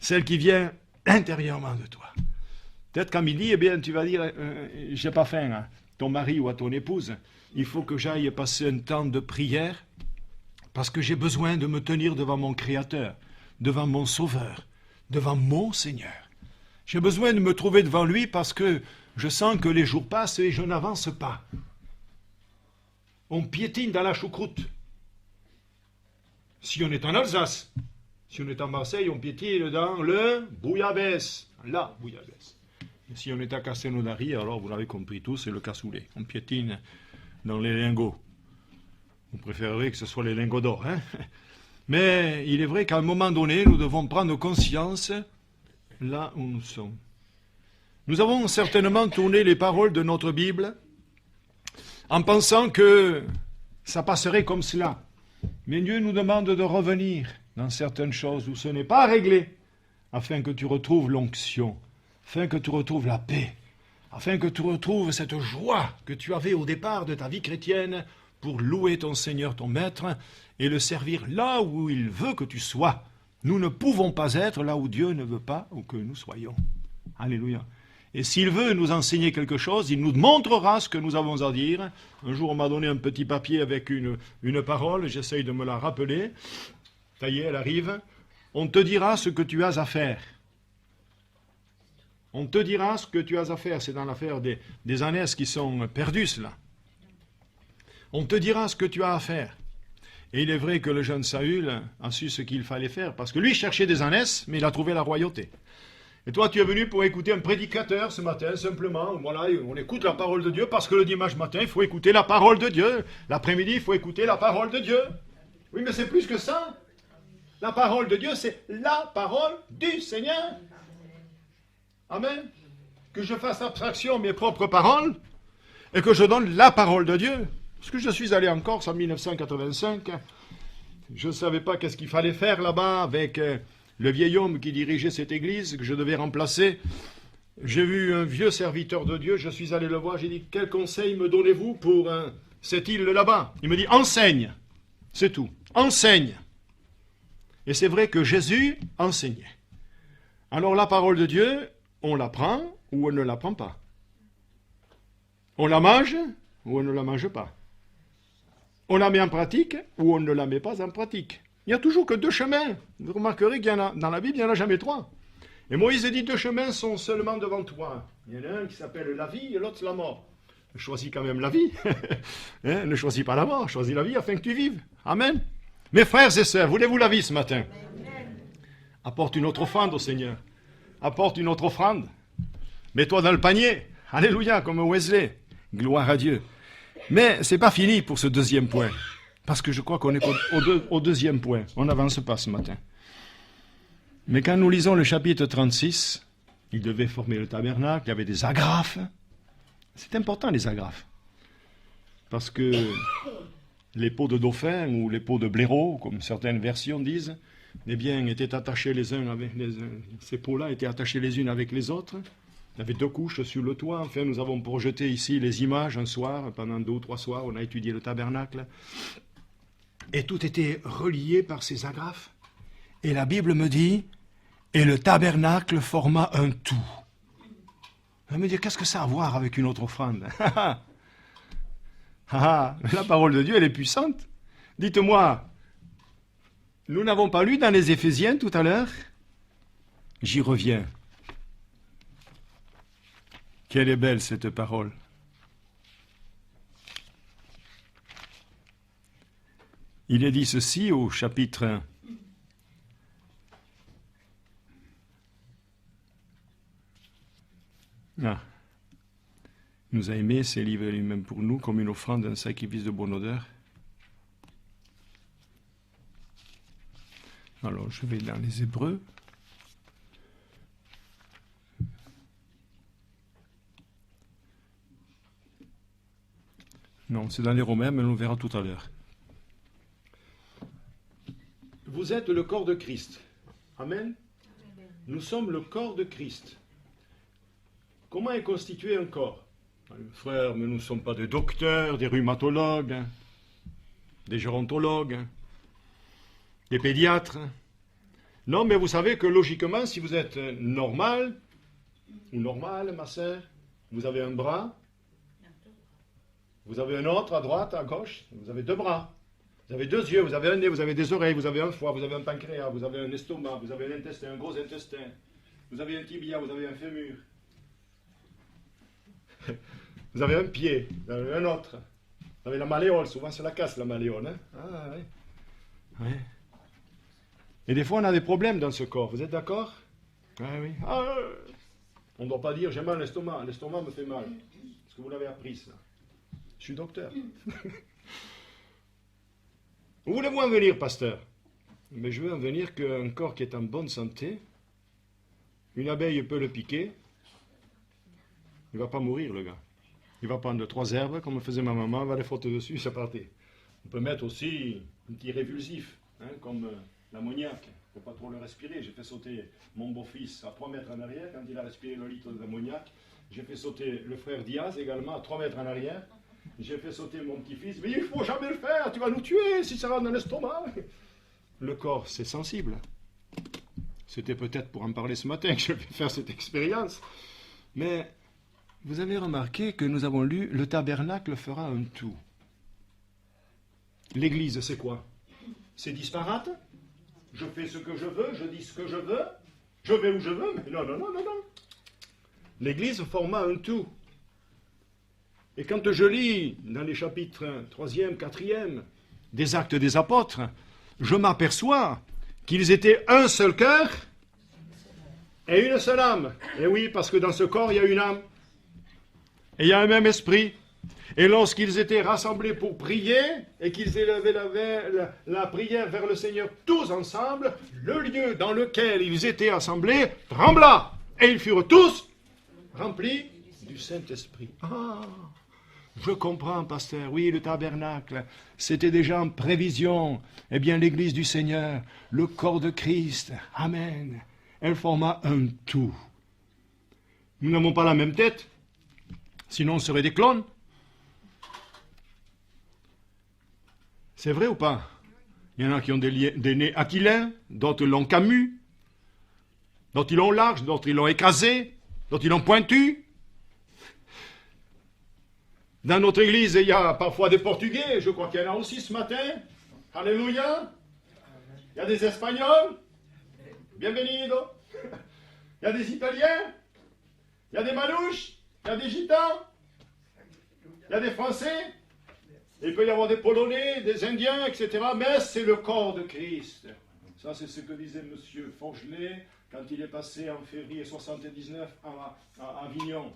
celle qui vient intérieurement de toi. Peut-être qu'à midi, eh bien, tu vas dire, j'ai pas faim, hein, ton mari ou à ton épouse, il faut que j'aille passer un temps de prière, parce que j'ai besoin de me tenir devant mon Créateur, devant mon Sauveur, devant mon Seigneur. J'ai besoin de me trouver devant lui parce que je sens que les jours passent et je n'avance pas. On piétine dans la choucroute. Si on est en Alsace, si on est à Marseille, on piétine dans le bouillabaisse. La bouillabaisse. Et si on est à Castelnaudary, alors vous l'avez compris tous, c'est le cassoulet. On piétine dans les lingots. Vous préférerez que ce soit les lingots d'or, hein? Mais il est vrai qu'à un moment donné, nous devons prendre conscience là où nous sommes. Nous avons certainement tourné les paroles de notre Bible en pensant que ça passerait comme cela. Mais Dieu nous demande de revenir dans certaines choses où ce n'est pas réglé, afin que tu retrouves l'onction, afin que tu retrouves la paix, afin que tu retrouves cette joie que tu avais au départ de ta vie chrétienne pour louer ton Seigneur, ton Maître, et le servir là où il veut que tu sois. Nous ne pouvons pas être là où Dieu ne veut pas ou que nous soyons. Alléluia. Et s'il veut nous enseigner quelque chose, il nous montrera ce que nous avons à dire. Un jour, on m'a donné un petit papier avec une parole, j'essaye de me la rappeler. Ça y est, elle arrive. On te dira ce que tu as à faire. On te dira ce que tu as à faire. C'est dans l'affaire des ânesses qui sont perdues, cela. On te dira ce que tu as à faire. Et il est vrai que le jeune Saül a su ce qu'il fallait faire, parce que lui cherchait des ânesses, mais il a trouvé la royauté. Et toi, tu es venu pour écouter un prédicateur ce matin, simplement. Voilà, on écoute la parole de Dieu, parce que le dimanche matin, il faut écouter la parole de Dieu. L'après-midi, il faut écouter la parole de Dieu. Oui, mais c'est plus que ça. La parole de Dieu, c'est la parole du Seigneur. Amen. Que je fasse abstraction de mes propres paroles et que je donne la parole de Dieu. Parce que je suis allé en Corse en 1985. Je ne savais pas qu'est-ce qu'il fallait faire là-bas avec le vieil homme qui dirigeait cette église que je devais remplacer. J'ai vu un vieux serviteur de Dieu, je suis allé le voir, j'ai dit, quel conseil me donnez-vous pour cette île là-bas? Il me dit, enseigne. C'est tout. Enseigne. Et c'est vrai que Jésus enseignait. Alors la parole de Dieu, on l'apprend ou on ne l'apprend pas. On la mange ou on ne la mange pas. On la met en pratique ou on ne la met pas en pratique. Il n'y a toujours que deux chemins. Vous remarquerez qu'il y en a, dans la Bible, il n'y en a jamais trois. Et Moïse dit, deux chemins sont seulement devant toi. Il y en a un qui s'appelle la vie et l'autre la mort. Choisis quand même la vie. Hein, ne choisis pas la mort, choisis la vie afin que tu vives. Amen. Mes frères et sœurs, voulez-vous la vie ce matin? Apporte une autre offrande au Seigneur. Apporte une autre offrande. Mets-toi dans le panier. Alléluia, comme Wesley. Gloire à Dieu. Mais ce n'est pas fini pour ce deuxième point. Parce que je crois qu'on est au deuxième point. On n'avance pas ce matin. Mais quand nous lisons le chapitre 36, il devait former le tabernacle, il y avait des agrafes. C'est important les agrafes. Parce que les peaux de dauphin ou les peaux de blaireau, comme certaines versions disent, eh bien, étaient attachés les uns avec les uns. Ces peaux-là étaient attachées les unes avec les autres. Il y avait deux couches sur le toit. Enfin, nous avons projeté ici les images un soir. Pendant 2 ou 3 soirs, on a étudié le tabernacle. Et tout était relié par ces agrafes. Et la Bible me dit, et le tabernacle forma un tout. Je me dis, qu'est-ce que ça a à voir avec une autre offrande? La parole de Dieu, elle est puissante. Dites-moi, nous n'avons pas lu dans les Éphésiens tout à l'heure? J'y reviens. Quelle est belle cette parole. Il est dit ceci au chapitre 1. Ah. Il nous a aimés, s'est livré lui-même pour nous comme une offrande, un sacrifice de bonne odeur. Alors, je vais dans les Hébreux. Non, c'est dans les Romains, mais on le verra tout à l'heure. Vous êtes le corps de Christ. Amen. Nous sommes le corps de Christ. Comment est constitué un corps? Frères, mais nous ne sommes pas des docteurs, des rhumatologues, des gérontologues, des pédiatres. Non, mais vous savez que logiquement, si vous êtes normal, ou normale, ma sœur, vous avez un bras, vous avez un autre à droite, à gauche, vous avez 2 bras. Vous avez 2 yeux, vous avez un nez, vous avez des oreilles, vous avez un foie, vous avez un pancréas, vous avez un estomac, vous avez un intestin, un gros intestin, vous avez un tibia, vous avez un fémur. Vous avez un pied, vous avez un autre. Vous avez la malléole, souvent c'est la casse la malléole. Hein? Ah oui. Ouais. Et des fois on a des problèmes dans ce corps, vous êtes d'accord? Ah oui. Ah, on ne doit pas dire j'ai mal à l'estomac me fait mal. Parce que vous l'avez appris ça. Je suis docteur. Où voulez-vous en venir, pasteur? Mais je veux en venir qu'un corps qui est en bonne santé, une abeille peut le piquer, il ne va pas mourir, le gars. Il va prendre 3 herbes, comme faisait ma maman, va les frotter dessus, c'est parti. On peut mettre aussi un petit révulsif, comme l'ammoniac. Il ne faut pas trop le respirer. J'ai fait sauter mon beau-fils à 3 mètres en arrière quand il a respiré le litre d'ammoniac. J'ai fait sauter le frère Diaz également à 3 mètres en arrière. J'ai fait sauter mon petit-fils. Mais il ne faut jamais le faire, tu vas nous tuer si ça rentre dans l'estomac. Le corps, c'est sensible. C'était peut-être pour en parler ce matin que je vais faire cette expérience. Mais vous avez remarqué que nous avons lu « Le tabernacle fera un tout ». L'Église, c'est quoi? C'est disparate? Je fais ce que je veux, je dis ce que je veux, je vais où je veux, mais non, non, non, non, non. L'Église forma un tout. Et quand je lis dans les chapitres 3e, 4e des Actes des Apôtres, je m'aperçois qu'ils étaient un seul cœur et une seule âme. Et oui, parce que dans ce corps, il y a une âme. Et il y a un même esprit. Et lorsqu'ils étaient rassemblés pour prier, et qu'ils élevaient la prière vers le Seigneur tous ensemble, le lieu dans lequel ils étaient assemblés trembla. Et ils furent tous remplis du Saint-Esprit. Ah, je comprends, pasteur. Oui, le tabernacle, c'était déjà en prévision. Eh bien, l'Église du Seigneur, le corps de Christ, Amen, elle forma un tout. Nous n'avons pas la même tête, sinon on serait des clones. C'est vrai ou pas? Il y en a qui ont des nez aquilins, d'autres l'ont Camus, d'autres ils l'ont large, d'autres ils l'ont écrasé, d'autres ils l'ont pointu. Dans notre église, il y a parfois des Portugais, je crois qu'il y en a aussi ce matin. Alléluia. Il y a des Espagnols. Bienvenido. Il y a des Italiens. Il y a des Manouches. Il y a des Gitans. Il y a des Français. Il peut y avoir des Polonais, des Indiens, etc. Mais c'est le corps de Christ. Ça, c'est ce que disait M. Forgelet quand il est passé en février 79 à Avignon.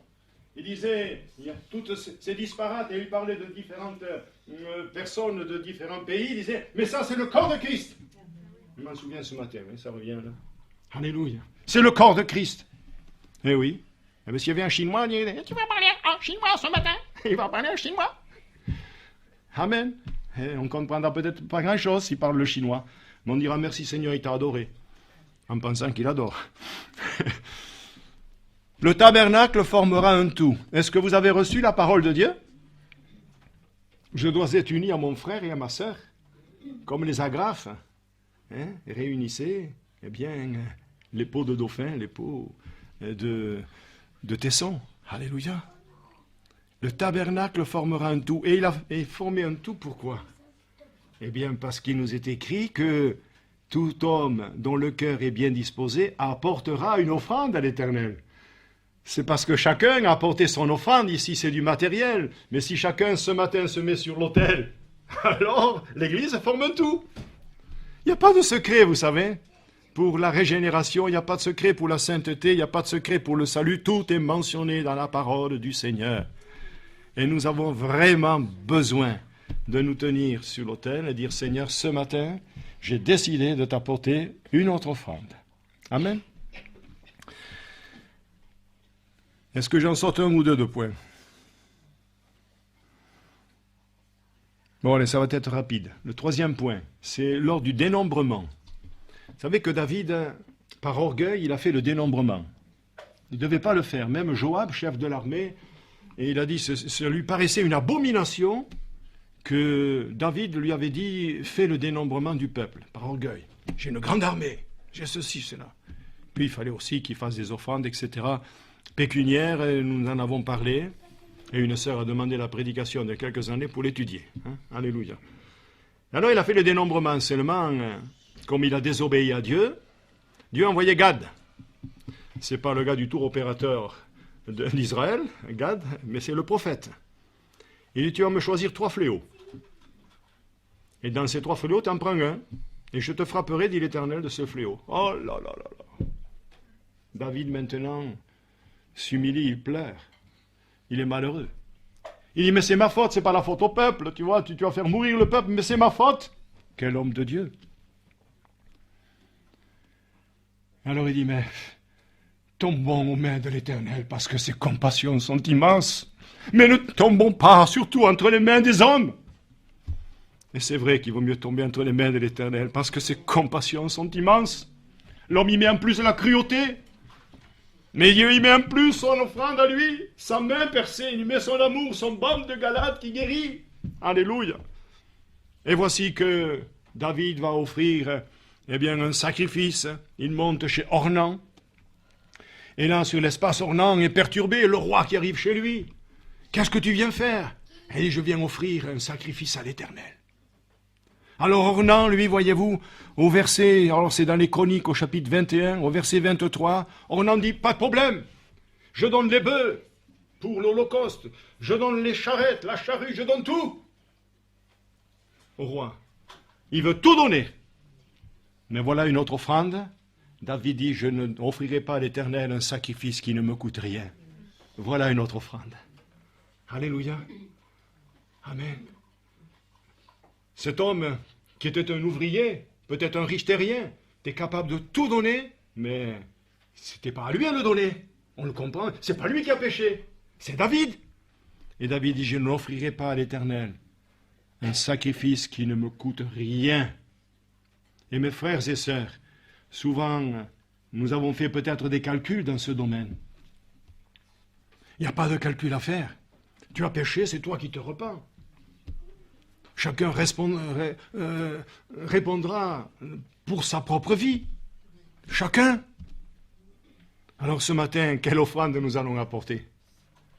Il disait, il y a toutes ces disparates, et il parlait de différentes personnes de différents pays. Il disait, mais ça, c'est le corps de Christ. Je m'en souviens ce matin, hein, ça revient là. Alléluia. C'est le corps de Christ. Eh oui. Eh bien, s'il y avait un Chinois, il disait, tu vas parler en chinois ce matin. Il va parler en chinois. Amen. Et on ne comprendra peut-être pas grand-chose s'il parle le chinois. Mais on dira merci Seigneur, il t'a adoré. En pensant qu'il adore. Le tabernacle formera un tout. Est-ce que vous avez reçu la parole de Dieu? Je dois être uni à mon frère et à ma sœur. Comme les agrafes. Réunissez, eh bien, les peaux de dauphin, les peaux de tesson. Alléluia. Le tabernacle formera un tout. Et il a formé un tout, pourquoi? Eh bien, parce qu'il nous est écrit que tout homme dont le cœur est bien disposé apportera une offrande à l'Éternel. C'est parce que chacun a apporté son offrande. Ici, c'est du matériel. Mais si chacun, ce matin, se met sur l'autel, alors l'Église forme un tout. Il n'y a pas de secret, vous savez. Pour la régénération, il n'y a pas de secret. Pour la sainteté, il n'y a pas de secret. Pour le salut, tout est mentionné dans la parole du Seigneur. Et nous avons vraiment besoin de nous tenir sur l'autel et dire, Seigneur, ce matin, j'ai décidé de t'apporter une autre offrande. Amen. Est-ce que j'en sorte un ou deux de points? Bon, allez, ça va être rapide. Le 3e point, c'est lors du dénombrement. Vous savez que David, par orgueil, il a fait le dénombrement. Il ne devait pas le faire. Même Joab, chef de l'armée, et il a dit, ça lui paraissait une abomination que David lui avait dit, fais le dénombrement du peuple, par orgueil. J'ai une grande armée, j'ai ceci, cela. Puis il fallait aussi qu'il fasse des offrandes, etc., pécuniaires, et nous en avons parlé. Et une sœur a demandé la prédication de quelques années pour l'étudier. Alléluia. Alors il a fait le dénombrement seulement, comme il a désobéi à Dieu, Dieu a envoyé Gad. Ce n'est pas le gars du tour opérateur d'Israël, Gad, mais c'est le prophète. Il dit, tu vas me choisir 3 fléaux. Et dans ces 3 fléaux, tu en prends un. Et je te frapperai, dit l'Éternel, de ce fléau. Oh là là là là. David, maintenant, s'humilie, il pleure. Il est malheureux. Il dit, mais c'est ma faute, c'est pas la faute au peuple. Tu vois, tu vas faire mourir le peuple, mais c'est ma faute. Quel homme de Dieu. Alors il dit, mais tombons aux mains de l'Éternel, parce que ses compassions sont immenses. Mais ne tombons pas, surtout entre les mains des hommes. Et c'est vrai qu'il vaut mieux tomber entre les mains de l'Éternel, parce que ses compassions sont immenses. L'homme y met en plus la cruauté, mais Dieu y met en plus son offrande à lui, sa main percée, il y met son amour, son baume de Galate qui guérit. Alléluia. Et voici que David va offrir un sacrifice. Il monte chez Ornan. Et là, sur l'espace, Ornan est perturbé, le roi qui arrive chez lui. Qu'est-ce que tu viens faire? Il dit, je viens offrir un sacrifice à l'Éternel. Alors Ornan, lui, voyez-vous, au verset, alors c'est dans les Chroniques au chapitre 21, au verset 23, Ornan dit, pas de problème, je donne les bœufs pour l'Holocauste, je donne les charrettes, la charrue, je donne tout au roi. Il veut tout donner. Mais voilà une autre offrande. David dit, je n'offrirai pas à l'Éternel un sacrifice qui ne me coûte rien. Voilà une autre offrande. Alléluia. Amen. Cet homme, qui était un ouvrier, peut-être un riche terrien, était capable de tout donner, mais c'était pas à lui à le donner. On le comprend, c'est pas lui qui a péché, c'est David. Et David dit, je n'offrirai pas à l'Éternel un sacrifice qui ne me coûte rien. Et mes frères et sœurs, souvent, nous avons fait peut-être des calculs dans ce domaine. Il n'y a pas de calcul à faire. Tu as péché, c'est toi qui te repens. Chacun répondra pour sa propre vie. Chacun. Alors ce matin, quelle offrande nous allons apporter?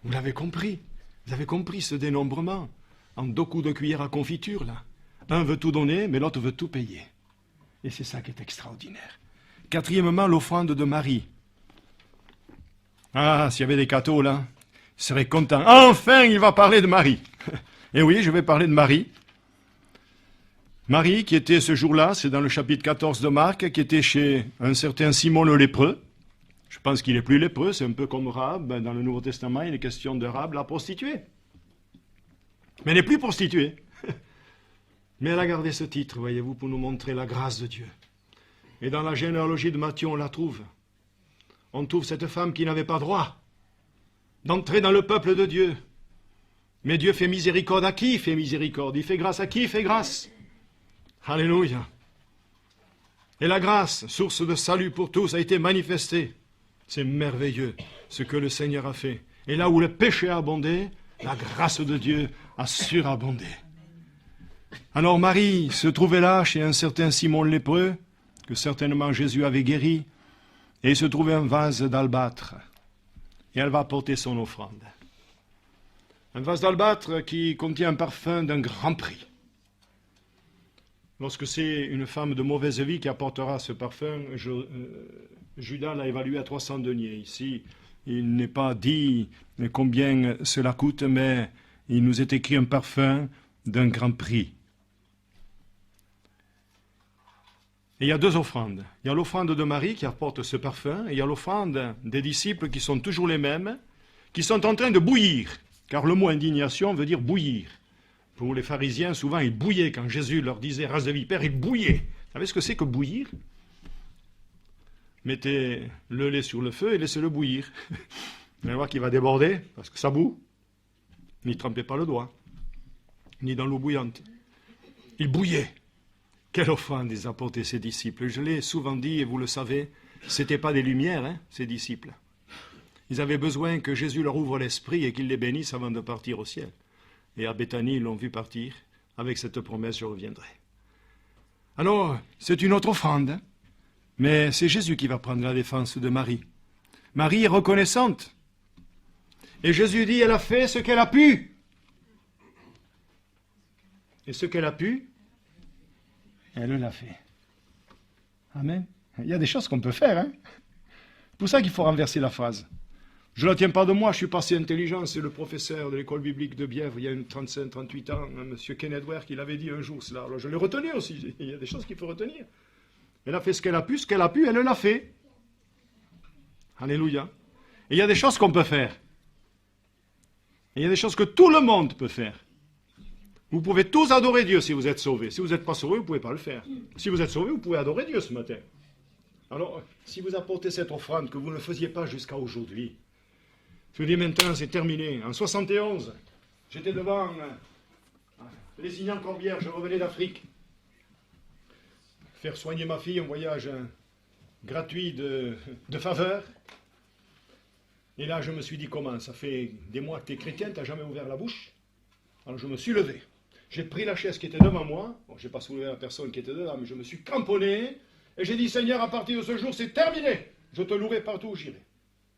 Vous l'avez compris. Vous avez compris ce dénombrement. En 2 coups de cuillère à confiture, là. Un veut tout donner, mais l'autre veut tout payer. Et c'est ça qui est extraordinaire. 4e, l'offrande de Marie. Ah, s'il y avait des cathos, là, ils seraient contents. Enfin, il va parler de Marie. Et oui, je vais parler de Marie. Marie, qui était ce jour-là, c'est dans le chapitre 14 de Marc, qui était chez un certain Simon le lépreux. Je pense qu'il n'est plus lépreux, c'est un peu comme Rahab. Dans le Nouveau Testament, il est question de Rahab, la prostituée. Mais elle n'est plus prostituée. Mais elle a gardé ce titre, voyez-vous, pour nous montrer la grâce de Dieu. Et dans la généalogie de Matthieu, on la trouve. On trouve cette femme qui n'avait pas droit d'entrer dans le peuple de Dieu. Mais Dieu fait miséricorde à qui il fait miséricorde? Il fait grâce à qui il fait grâce? Alléluia. Et la grâce, source de salut pour tous, a été manifestée. C'est merveilleux ce que le Seigneur a fait. Et là où le péché a abondé, la grâce de Dieu a surabondé. Alors Marie se trouvait là chez un certain Simon le lépreux, que certainement Jésus avait guéri, et il se trouvait un vase d'albâtre. Et elle va apporter son offrande. Un vase d'albâtre qui contient un parfum d'un grand prix. Lorsque c'est une femme de mauvaise vie qui apportera ce parfum, Judas l'a évalué à 300 deniers. Ici, il n'est pas dit combien cela coûte, mais il nous est écrit un parfum d'un grand prix. Et il y a 2 offrandes. Il y a l'offrande de Marie qui apporte ce parfum, et il y a l'offrande des disciples qui sont toujours les mêmes, qui sont en train de bouillir, car le mot indignation veut dire bouillir. Pour les pharisiens, souvent, ils bouillaient. Quand Jésus leur disait « race de vipère », ils bouillaient. Vous savez ce que c'est que bouillir? Mettez le lait sur le feu et laissez-le bouillir. Vous allez voir qu'il va déborder, parce que ça bout. N'y trempez pas le doigt, ni dans l'eau bouillante. Ils bouillaient. Quelle offrande ils apportaient, ces disciples. Je l'ai souvent dit, et vous le savez, ce n'étaient pas des lumières, ces disciples. Ils avaient besoin que Jésus leur ouvre l'esprit et qu'il les bénisse avant de partir au ciel. Et à Béthanie, ils l'ont vu partir avec cette promesse, je reviendrai. Alors, c'est une autre offrande, mais c'est Jésus qui va prendre la défense de Marie. Marie est reconnaissante. Et Jésus dit, elle a fait ce qu'elle a pu. Et ce qu'elle a pu, elle l'a fait. Amen. Il y a des choses qu'on peut faire. C'est pour ça qu'il faut renverser la phrase. Je ne la tiens pas de moi, je suis pas si intelligent, c'est le professeur de l'école biblique de Bièvre, il y a 35-38 ans, M. Kenneth Ware, qui l'avait dit un jour cela. Alors je l'ai retenu aussi, il y a des choses qu'il faut retenir. Elle a fait ce qu'elle a pu, elle l'a fait. Alléluia. Et il y a des choses qu'on peut faire. Et il y a des choses que tout le monde peut faire. Vous pouvez tous adorer Dieu si vous êtes sauvés. Si vous n'êtes pas sauvés, vous ne pouvez pas le faire. Si vous êtes sauvés, vous pouvez adorer Dieu ce matin. Alors, si vous apportez cette offrande que vous ne faisiez pas jusqu'à aujourd'hui, je vous dis maintenant, c'est terminé. En 71, j'étais devant Lézignan-Corbière, je revenais d'Afrique. Faire soigner ma fille, un voyage gratuit de faveur. Et là, je me suis dit, comment? Ça fait des mois que tu es chrétien, tu n'as jamais ouvert la bouche. Alors je me suis levé. J'ai pris la chaise qui était devant moi. Bon, je n'ai pas soulevé la personne qui était dedans, mais je me suis cramponné. Et j'ai dit, Seigneur, à partir de ce jour, c'est terminé. Je te louerai partout où j'irai.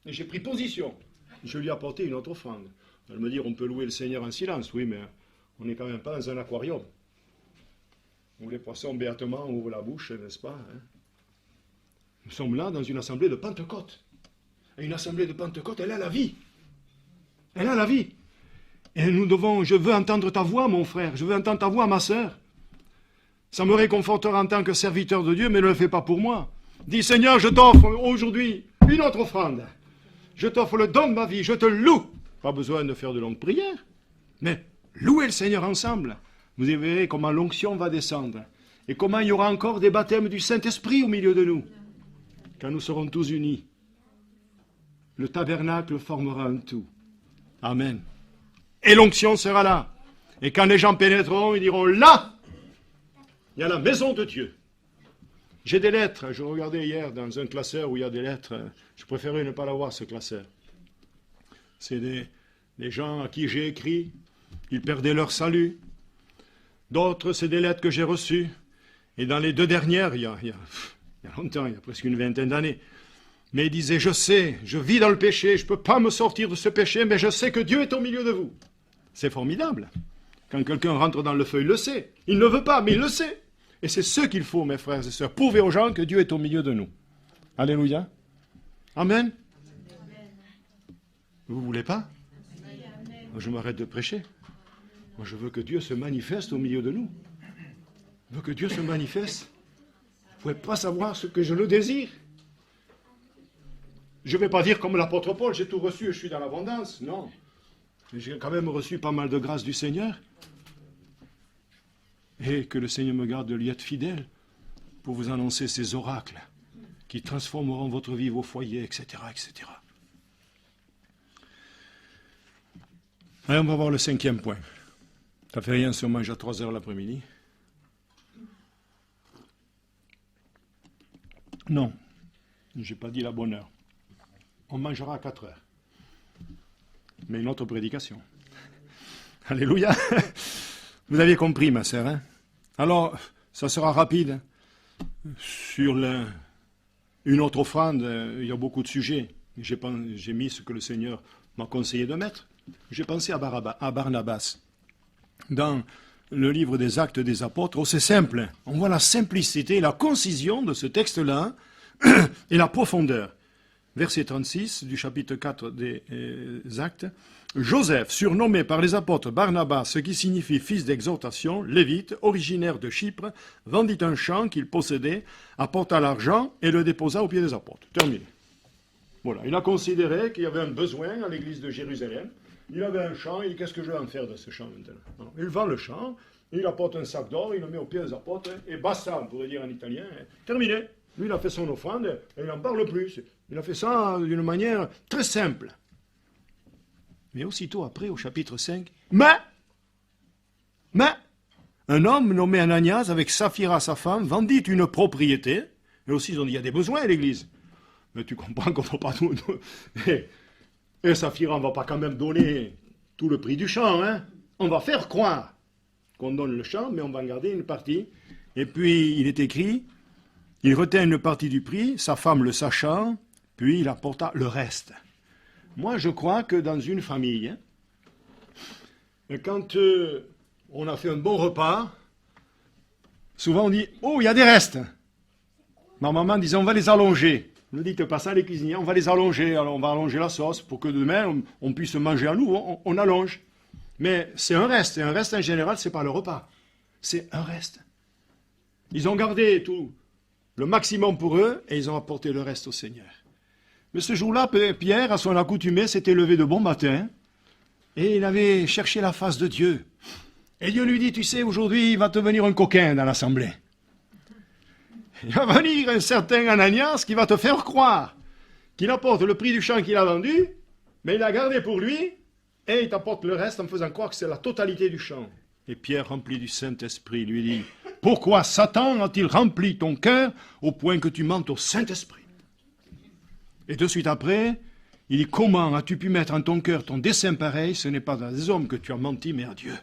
Et j'ai pris position. Je lui ai apporté une autre offrande. Elle me dit, on peut louer le Seigneur en silence. Oui, mais on n'est quand même pas dans un aquarium. Où les poissons béatement ouvrent la bouche, n'est-ce pas, hein? Nous sommes là dans une assemblée de Pentecôte. Et une assemblée de Pentecôte, elle a la vie. Elle a la vie. Et nous devons, je veux entendre ta voix, mon frère. Je veux entendre ta voix, ma sœur. Ça me réconfortera en tant que serviteur de Dieu, mais ne le fais pas pour moi. Dis, Seigneur, je t'offre aujourd'hui une autre offrande. Je t'offre le don de ma vie, je te loue. Pas besoin de faire de longues prières, mais louer le Seigneur ensemble. Vous verrez comment l'onction va descendre et comment il y aura encore des baptêmes du Saint-Esprit au milieu de nous. Quand nous serons tous unis, le tabernacle formera un tout. Amen. Et l'onction sera là. Et quand les gens pénétreront, ils diront, là, il y a la maison de Dieu. J'ai des lettres, je regardais hier dans un classeur où il y a des lettres, je préférais ne pas l'avoir ce classeur. C'est des gens à qui j'ai écrit, ils perdaient leur salut. D'autres, c'est des lettres que j'ai reçues. Et dans les 2 dernières, il y a longtemps, il y a presque une vingtaine d'années, mais ils disaient, je sais, je vis dans le péché, je ne peux pas me sortir de ce péché, mais je sais que Dieu est au milieu de vous. C'est formidable. Quand quelqu'un rentre dans le feu, il le sait. Il ne veut pas, mais il le sait. Et c'est ce qu'il faut, mes frères et sœurs, prouver aux gens que Dieu est au milieu de nous. Alléluia. Amen. Vous ne voulez pas? Moi, je m'arrête de prêcher. Moi, je veux que Dieu se manifeste au milieu de nous. Je veux que Dieu se manifeste. Vous ne pouvez pas savoir ce que je le désire. Je ne vais pas dire comme l'apôtre Paul, j'ai tout reçu et je suis dans l'abondance. Non. Mais j'ai quand même reçu pas mal de grâce du Seigneur. Et que le Seigneur me garde de lui être fidèle pour vous annoncer ces oracles qui transformeront votre vie, vos foyers, etc., etc. Allez, on va voir le 5e point. Ça fait rien si on mange à 3 heures l'après-midi. Non, je n'ai pas dit la bonne heure. On mangera à 4 heures. Mais une autre prédication. Alléluia. Vous aviez compris, ma sœur, hein? Alors, ça sera rapide. Sur une autre offrande, il y a beaucoup de sujets. J'ai mis ce que le Seigneur m'a conseillé de mettre. J'ai pensé à Barnabas. Dans le livre des Actes des Apôtres, c'est simple. On voit la simplicité, la concision de ce texte-là et la profondeur. Verset 36 du chapitre 4 des Actes. Joseph, surnommé par les apôtres Barnabas, ce qui signifie fils d'exhortation, lévite, originaire de Chypre, vendit un champ qu'il possédait, apporta l'argent et le déposa aux pieds des apôtres. Terminé. Voilà, il a considéré qu'il y avait un besoin à l'église de Jérusalem. Il avait un champ, il dit, qu'est-ce que je vais en faire de ce champ maintenant? Alors, il vend le champ, il apporte un sac d'or, il le met aux pieds des apôtres, et basta, on pourrait dire en italien, terminé. Lui, il a fait son offrande, et il n'en parle plus. Il a fait ça d'une manière très simple. Mais aussitôt après, au chapitre 5, mais, un homme nommé Ananias, avec Saphira, sa femme, vendit une propriété, et aussi ils ont dit, il y a des besoins à l'église. Mais tu comprends qu'on ne va pas tout... Et Saphira, on ne va pas quand même donner tout le prix du champ, hein. On va faire croire qu'on donne le champ, mais on va en garder une partie. Et puis, il est écrit, il retint une partie du prix, sa femme le sachant, puis il apporta le reste. Moi, je crois que dans une famille, hein, quand on a fait un bon repas, souvent on dit, oh, il y a des restes. Ma maman disait, on va les allonger. Ne dites pas ça, les cuisiniers, on va les allonger. Alors on va allonger la sauce pour que demain on puisse manger à nous, on allonge. Mais c'est un reste, et un reste en général, c'est pas le repas. C'est un reste. Ils ont gardé tout, le maximum pour eux, et ils ont apporté le reste au Seigneur. Mais ce jour-là, Pierre, à son accoutumée, s'était levé de bon matin, et il avait cherché la face de Dieu. Et Dieu lui dit, tu sais, aujourd'hui, il va te venir un coquin dans l'assemblée. Il va venir un certain Ananias qui va te faire croire qu'il apporte le prix du champ qu'il a vendu, mais il a gardé pour lui, et il t'apporte le reste en faisant croire que c'est la totalité du champ. Et Pierre, rempli du Saint-Esprit, lui dit, « Pourquoi Satan a-t-il rempli ton cœur au point que tu mentes au Saint-Esprit ?» Et de suite après, il dit, « Comment as-tu pu mettre en ton cœur ton dessein pareil? Ce n'est pas à des hommes que tu as menti, mais à Dieu. »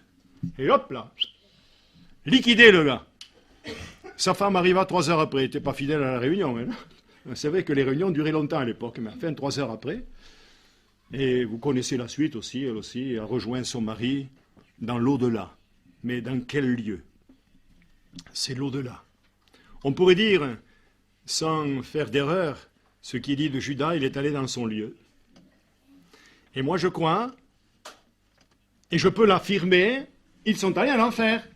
Et hop là, liquidé le gars. Sa femme arriva 3 heures après, il n'était pas fidèle à la réunion. Hein. C'est vrai que les réunions duraient longtemps à l'époque, mais enfin 3 heures après. Et vous connaissez la suite aussi, elle aussi, a rejoint son mari dans l'au-delà. Mais dans quel lieu? C'est l'au-delà. On pourrait dire, sans faire d'erreur, ce qui dit de Judas, il est allé dans son lieu. Et moi je crois, et je peux l'affirmer, ils sont allés à l'enfer.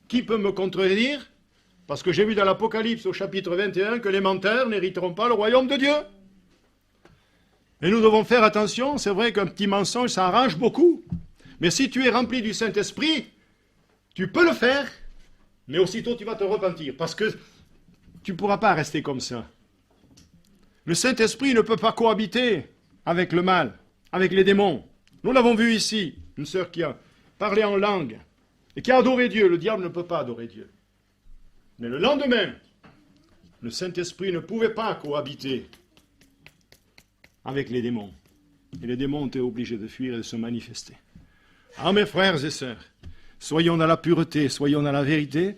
Qui peut me contredire? Parce que j'ai vu dans l'Apocalypse au chapitre 21 que les menteurs n'hériteront pas le royaume de Dieu. Et nous devons faire attention, c'est vrai qu'un petit mensonge, ça arrange beaucoup. Mais si tu es rempli du Saint-Esprit, tu peux le faire, mais aussitôt tu vas te repentir, parce que tu ne pourras pas rester comme ça. Le Saint-Esprit ne peut pas cohabiter avec le mal, avec les démons. Nous l'avons vu ici, une sœur qui a parlé en langue, et qui a adoré Dieu. Le diable ne peut pas adorer Dieu. Mais le lendemain, le Saint-Esprit ne pouvait pas cohabiter avec les démons. Et les démons étaient obligés de fuir et de se manifester. Ah, mes frères et sœurs, soyons dans la pureté, soyons dans la vérité,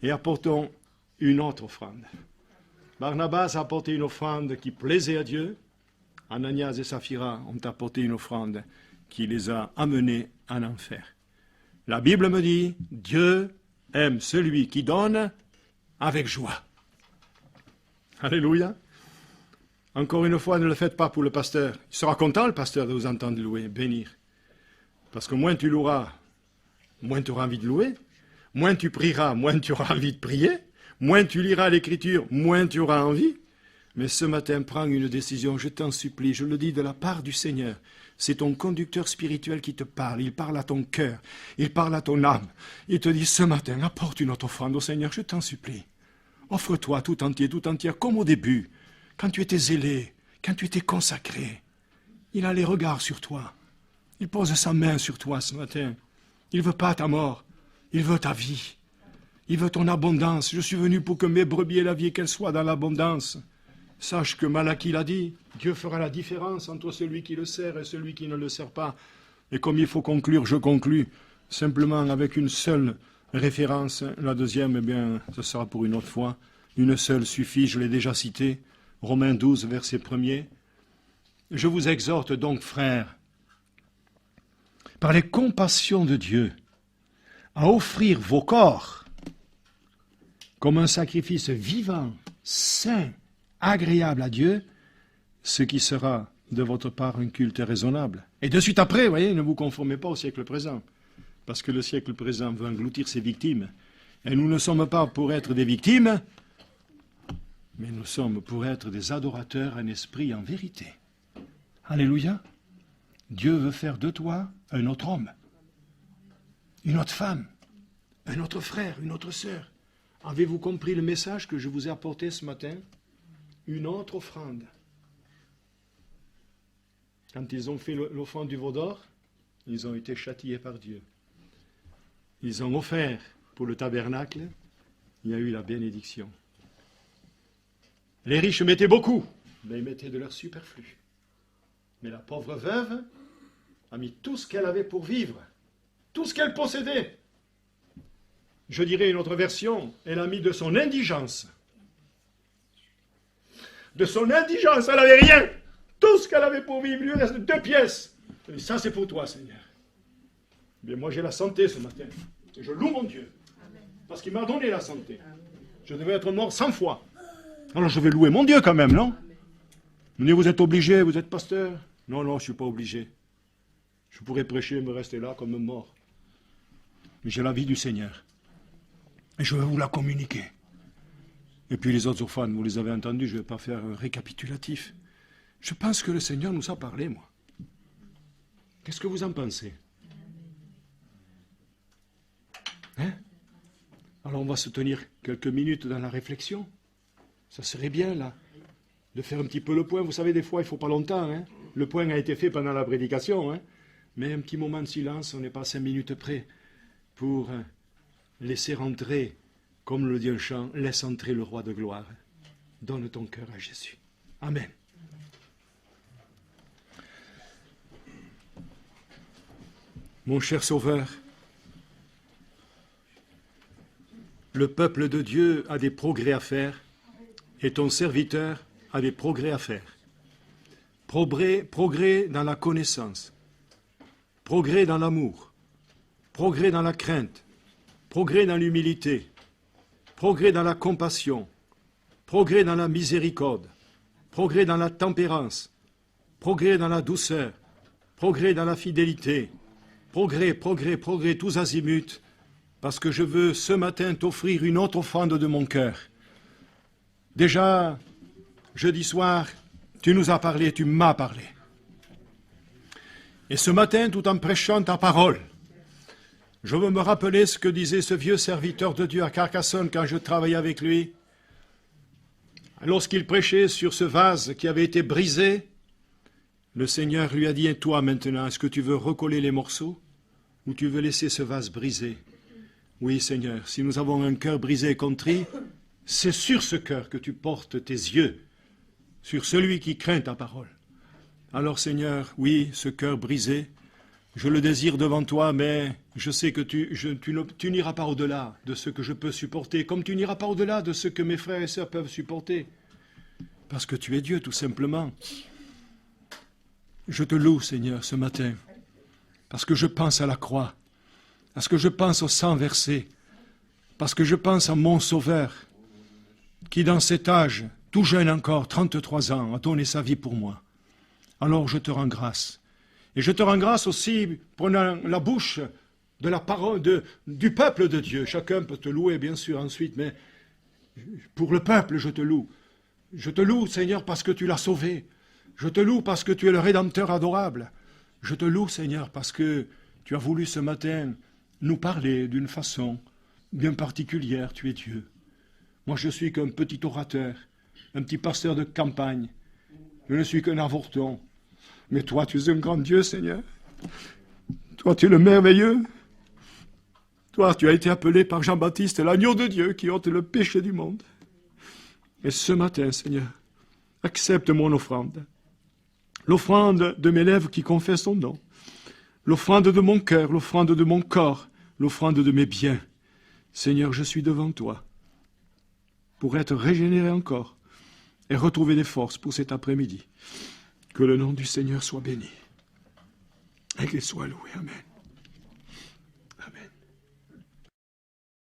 et apportons une autre offrande. Barnabas a apporté une offrande qui plaisait à Dieu. Ananias et Saphira ont apporté une offrande qui les a amenés en enfer. La Bible me dit, Dieu aime celui qui donne avec joie. Alléluia. Encore une fois, ne le faites pas pour le pasteur. Il sera content, le pasteur, de vous entendre louer, bénir. Parce que moins tu loueras, moins tu auras envie de louer. Moins tu prieras, moins tu auras envie de prier. Moins tu liras l'Écriture, moins tu auras envie. Mais ce matin, prends une décision, je t'en supplie, je le dis de la part du Seigneur. C'est ton conducteur spirituel qui te parle, il parle à ton cœur, il parle à ton âme. Il te dit ce matin, apporte une autre offrande au Seigneur, je t'en supplie. Offre-toi tout entier, tout entière, comme au début, quand tu étais zélé, quand tu étais consacré. Il a les regards sur toi. Il pose sa main sur toi ce matin. Il ne veut pas ta mort, il veut ta vie. Il veut ton abondance. Je suis venu pour que mes brebis aient la vie et qu'elles soient dans l'abondance. Sache que Malachie l'a dit, Dieu fera la différence entre celui qui le sert et celui qui ne le sert pas. Et comme il faut conclure, je conclus simplement avec une seule référence. La deuxième, eh bien, ce sera pour une autre fois. Une seule suffit, je l'ai déjà citée. Romains 12, verset 1er. Je vous exhorte donc, frères, par les compassions de Dieu, à offrir vos corps comme un sacrifice vivant, saint, agréable à Dieu, ce qui sera de votre part un culte raisonnable. Et de suite après, voyez, ne vous conformez pas au siècle présent, parce que le siècle présent veut engloutir ses victimes. Et nous ne sommes pas pour être des victimes, mais nous sommes pour être des adorateurs en esprit et en vérité. Alléluia. Dieu veut faire de toi un autre homme, une autre femme, un autre frère, une autre sœur. Avez-vous compris le message que je vous ai apporté ce matin? Une autre offrande. Quand ils ont fait l'offrande du veau d'or, ils ont été châtiés par Dieu. Ils ont offert pour le tabernacle, il y a eu la bénédiction. Les riches mettaient beaucoup, mais ils mettaient de leur superflu. Mais la pauvre veuve a mis tout ce qu'elle avait pour vivre, tout ce qu'elle possédait. Je dirais une autre version, elle a mis de son indigence. De son indigence, elle n'avait rien. Tout ce qu'elle avait pour vivre, il lui reste 2 pièces. Elle dit, ça c'est pour toi, Seigneur. Bien, moi j'ai la santé ce matin. Et je loue mon Dieu. Parce qu'il m'a donné la santé. Je devais être mort 100 fois. Alors je vais louer mon Dieu quand même, non? Vous êtes obligé, vous êtes pasteur? Non, je ne suis pas obligé. Je pourrais prêcher et me rester là comme mort. Mais j'ai la vie du Seigneur. Et je vais vous la communiquer. Et puis les autres offrandes, vous les avez entendues, je ne vais pas faire un récapitulatif. Je pense que le Seigneur nous a parlé, moi. Qu'est-ce que vous en pensez? Hein? Alors on va se tenir quelques minutes dans la réflexion. Ça serait bien, là, de faire un petit peu le point. Vous savez, des fois, il ne faut pas longtemps. Hein? Le point a été fait pendant la prédication. Hein? Mais un petit moment de silence, on n'est pas 5 minutes près, pour laisser entrer, comme le dit un chant, laisse entrer le roi de gloire. Donne ton cœur à Jésus. Amen. Mon cher Sauveur, le peuple de Dieu a des progrès à faire et ton serviteur a des progrès à faire. Progrès dans la connaissance, progrès dans l'amour, progrès dans la crainte, progrès dans l'humilité, progrès dans la compassion, progrès dans la miséricorde, progrès dans la tempérance, progrès dans la douceur, progrès dans la fidélité, progrès, tous azimuts, parce que je veux ce matin t'offrir une autre offrande de mon cœur. Déjà, jeudi soir, tu nous as parlé, tu m'as parlé. Et ce matin, tout en prêchant ta parole, je veux me rappeler ce que disait ce vieux serviteur de Dieu à Carcassonne quand je travaillais avec lui. Lorsqu'il prêchait sur ce vase qui avait été brisé, le Seigneur lui a dit, et toi maintenant, est-ce que tu veux recoller les morceaux ou tu veux laisser ce vase brisé? Oui, Seigneur, si nous avons un cœur brisé et contrit, c'est sur ce cœur que tu portes tes yeux, sur celui qui craint ta parole. Alors, Seigneur, oui, ce cœur brisé, je le désire devant toi, mais je sais que tu n'iras pas au-delà de ce que je peux supporter, comme tu n'iras pas au-delà de ce que mes frères et sœurs peuvent supporter, parce que tu es Dieu, tout simplement. Je te loue, Seigneur, ce matin, parce que je pense à la croix, parce que je pense au sang versé, parce que je pense à mon Sauveur, qui dans cet âge, tout jeune encore, 33 ans, a donné sa vie pour moi. Alors je te rends grâce. Et je te rends grâce aussi pour la bouche de la parole du peuple de Dieu. Chacun peut te louer, bien sûr, ensuite, mais pour le peuple, je te loue. Je te loue, Seigneur, parce que tu l'as sauvé. Je te loue parce que tu es le Rédempteur adorable. Je te loue, Seigneur, parce que tu as voulu ce matin nous parler d'une façon bien particulière. Tu es Dieu. Moi, je suis qu'un petit orateur, un petit pasteur de campagne. Je ne suis qu'un avorton. Mais toi, tu es un grand Dieu, Seigneur. Toi, tu es le merveilleux. Toi, tu as été appelé par Jean-Baptiste, l'agneau de Dieu qui ôte le péché du monde. Et ce matin, Seigneur, accepte mon offrande. L'offrande de mes lèvres qui confessent ton nom. L'offrande de mon cœur, l'offrande de mon corps, l'offrande de mes biens. Seigneur, je suis devant toi pour être régénéré encore et retrouver des forces pour cet après-midi. Que le nom du Seigneur soit béni et qu'il soit loué. Amen.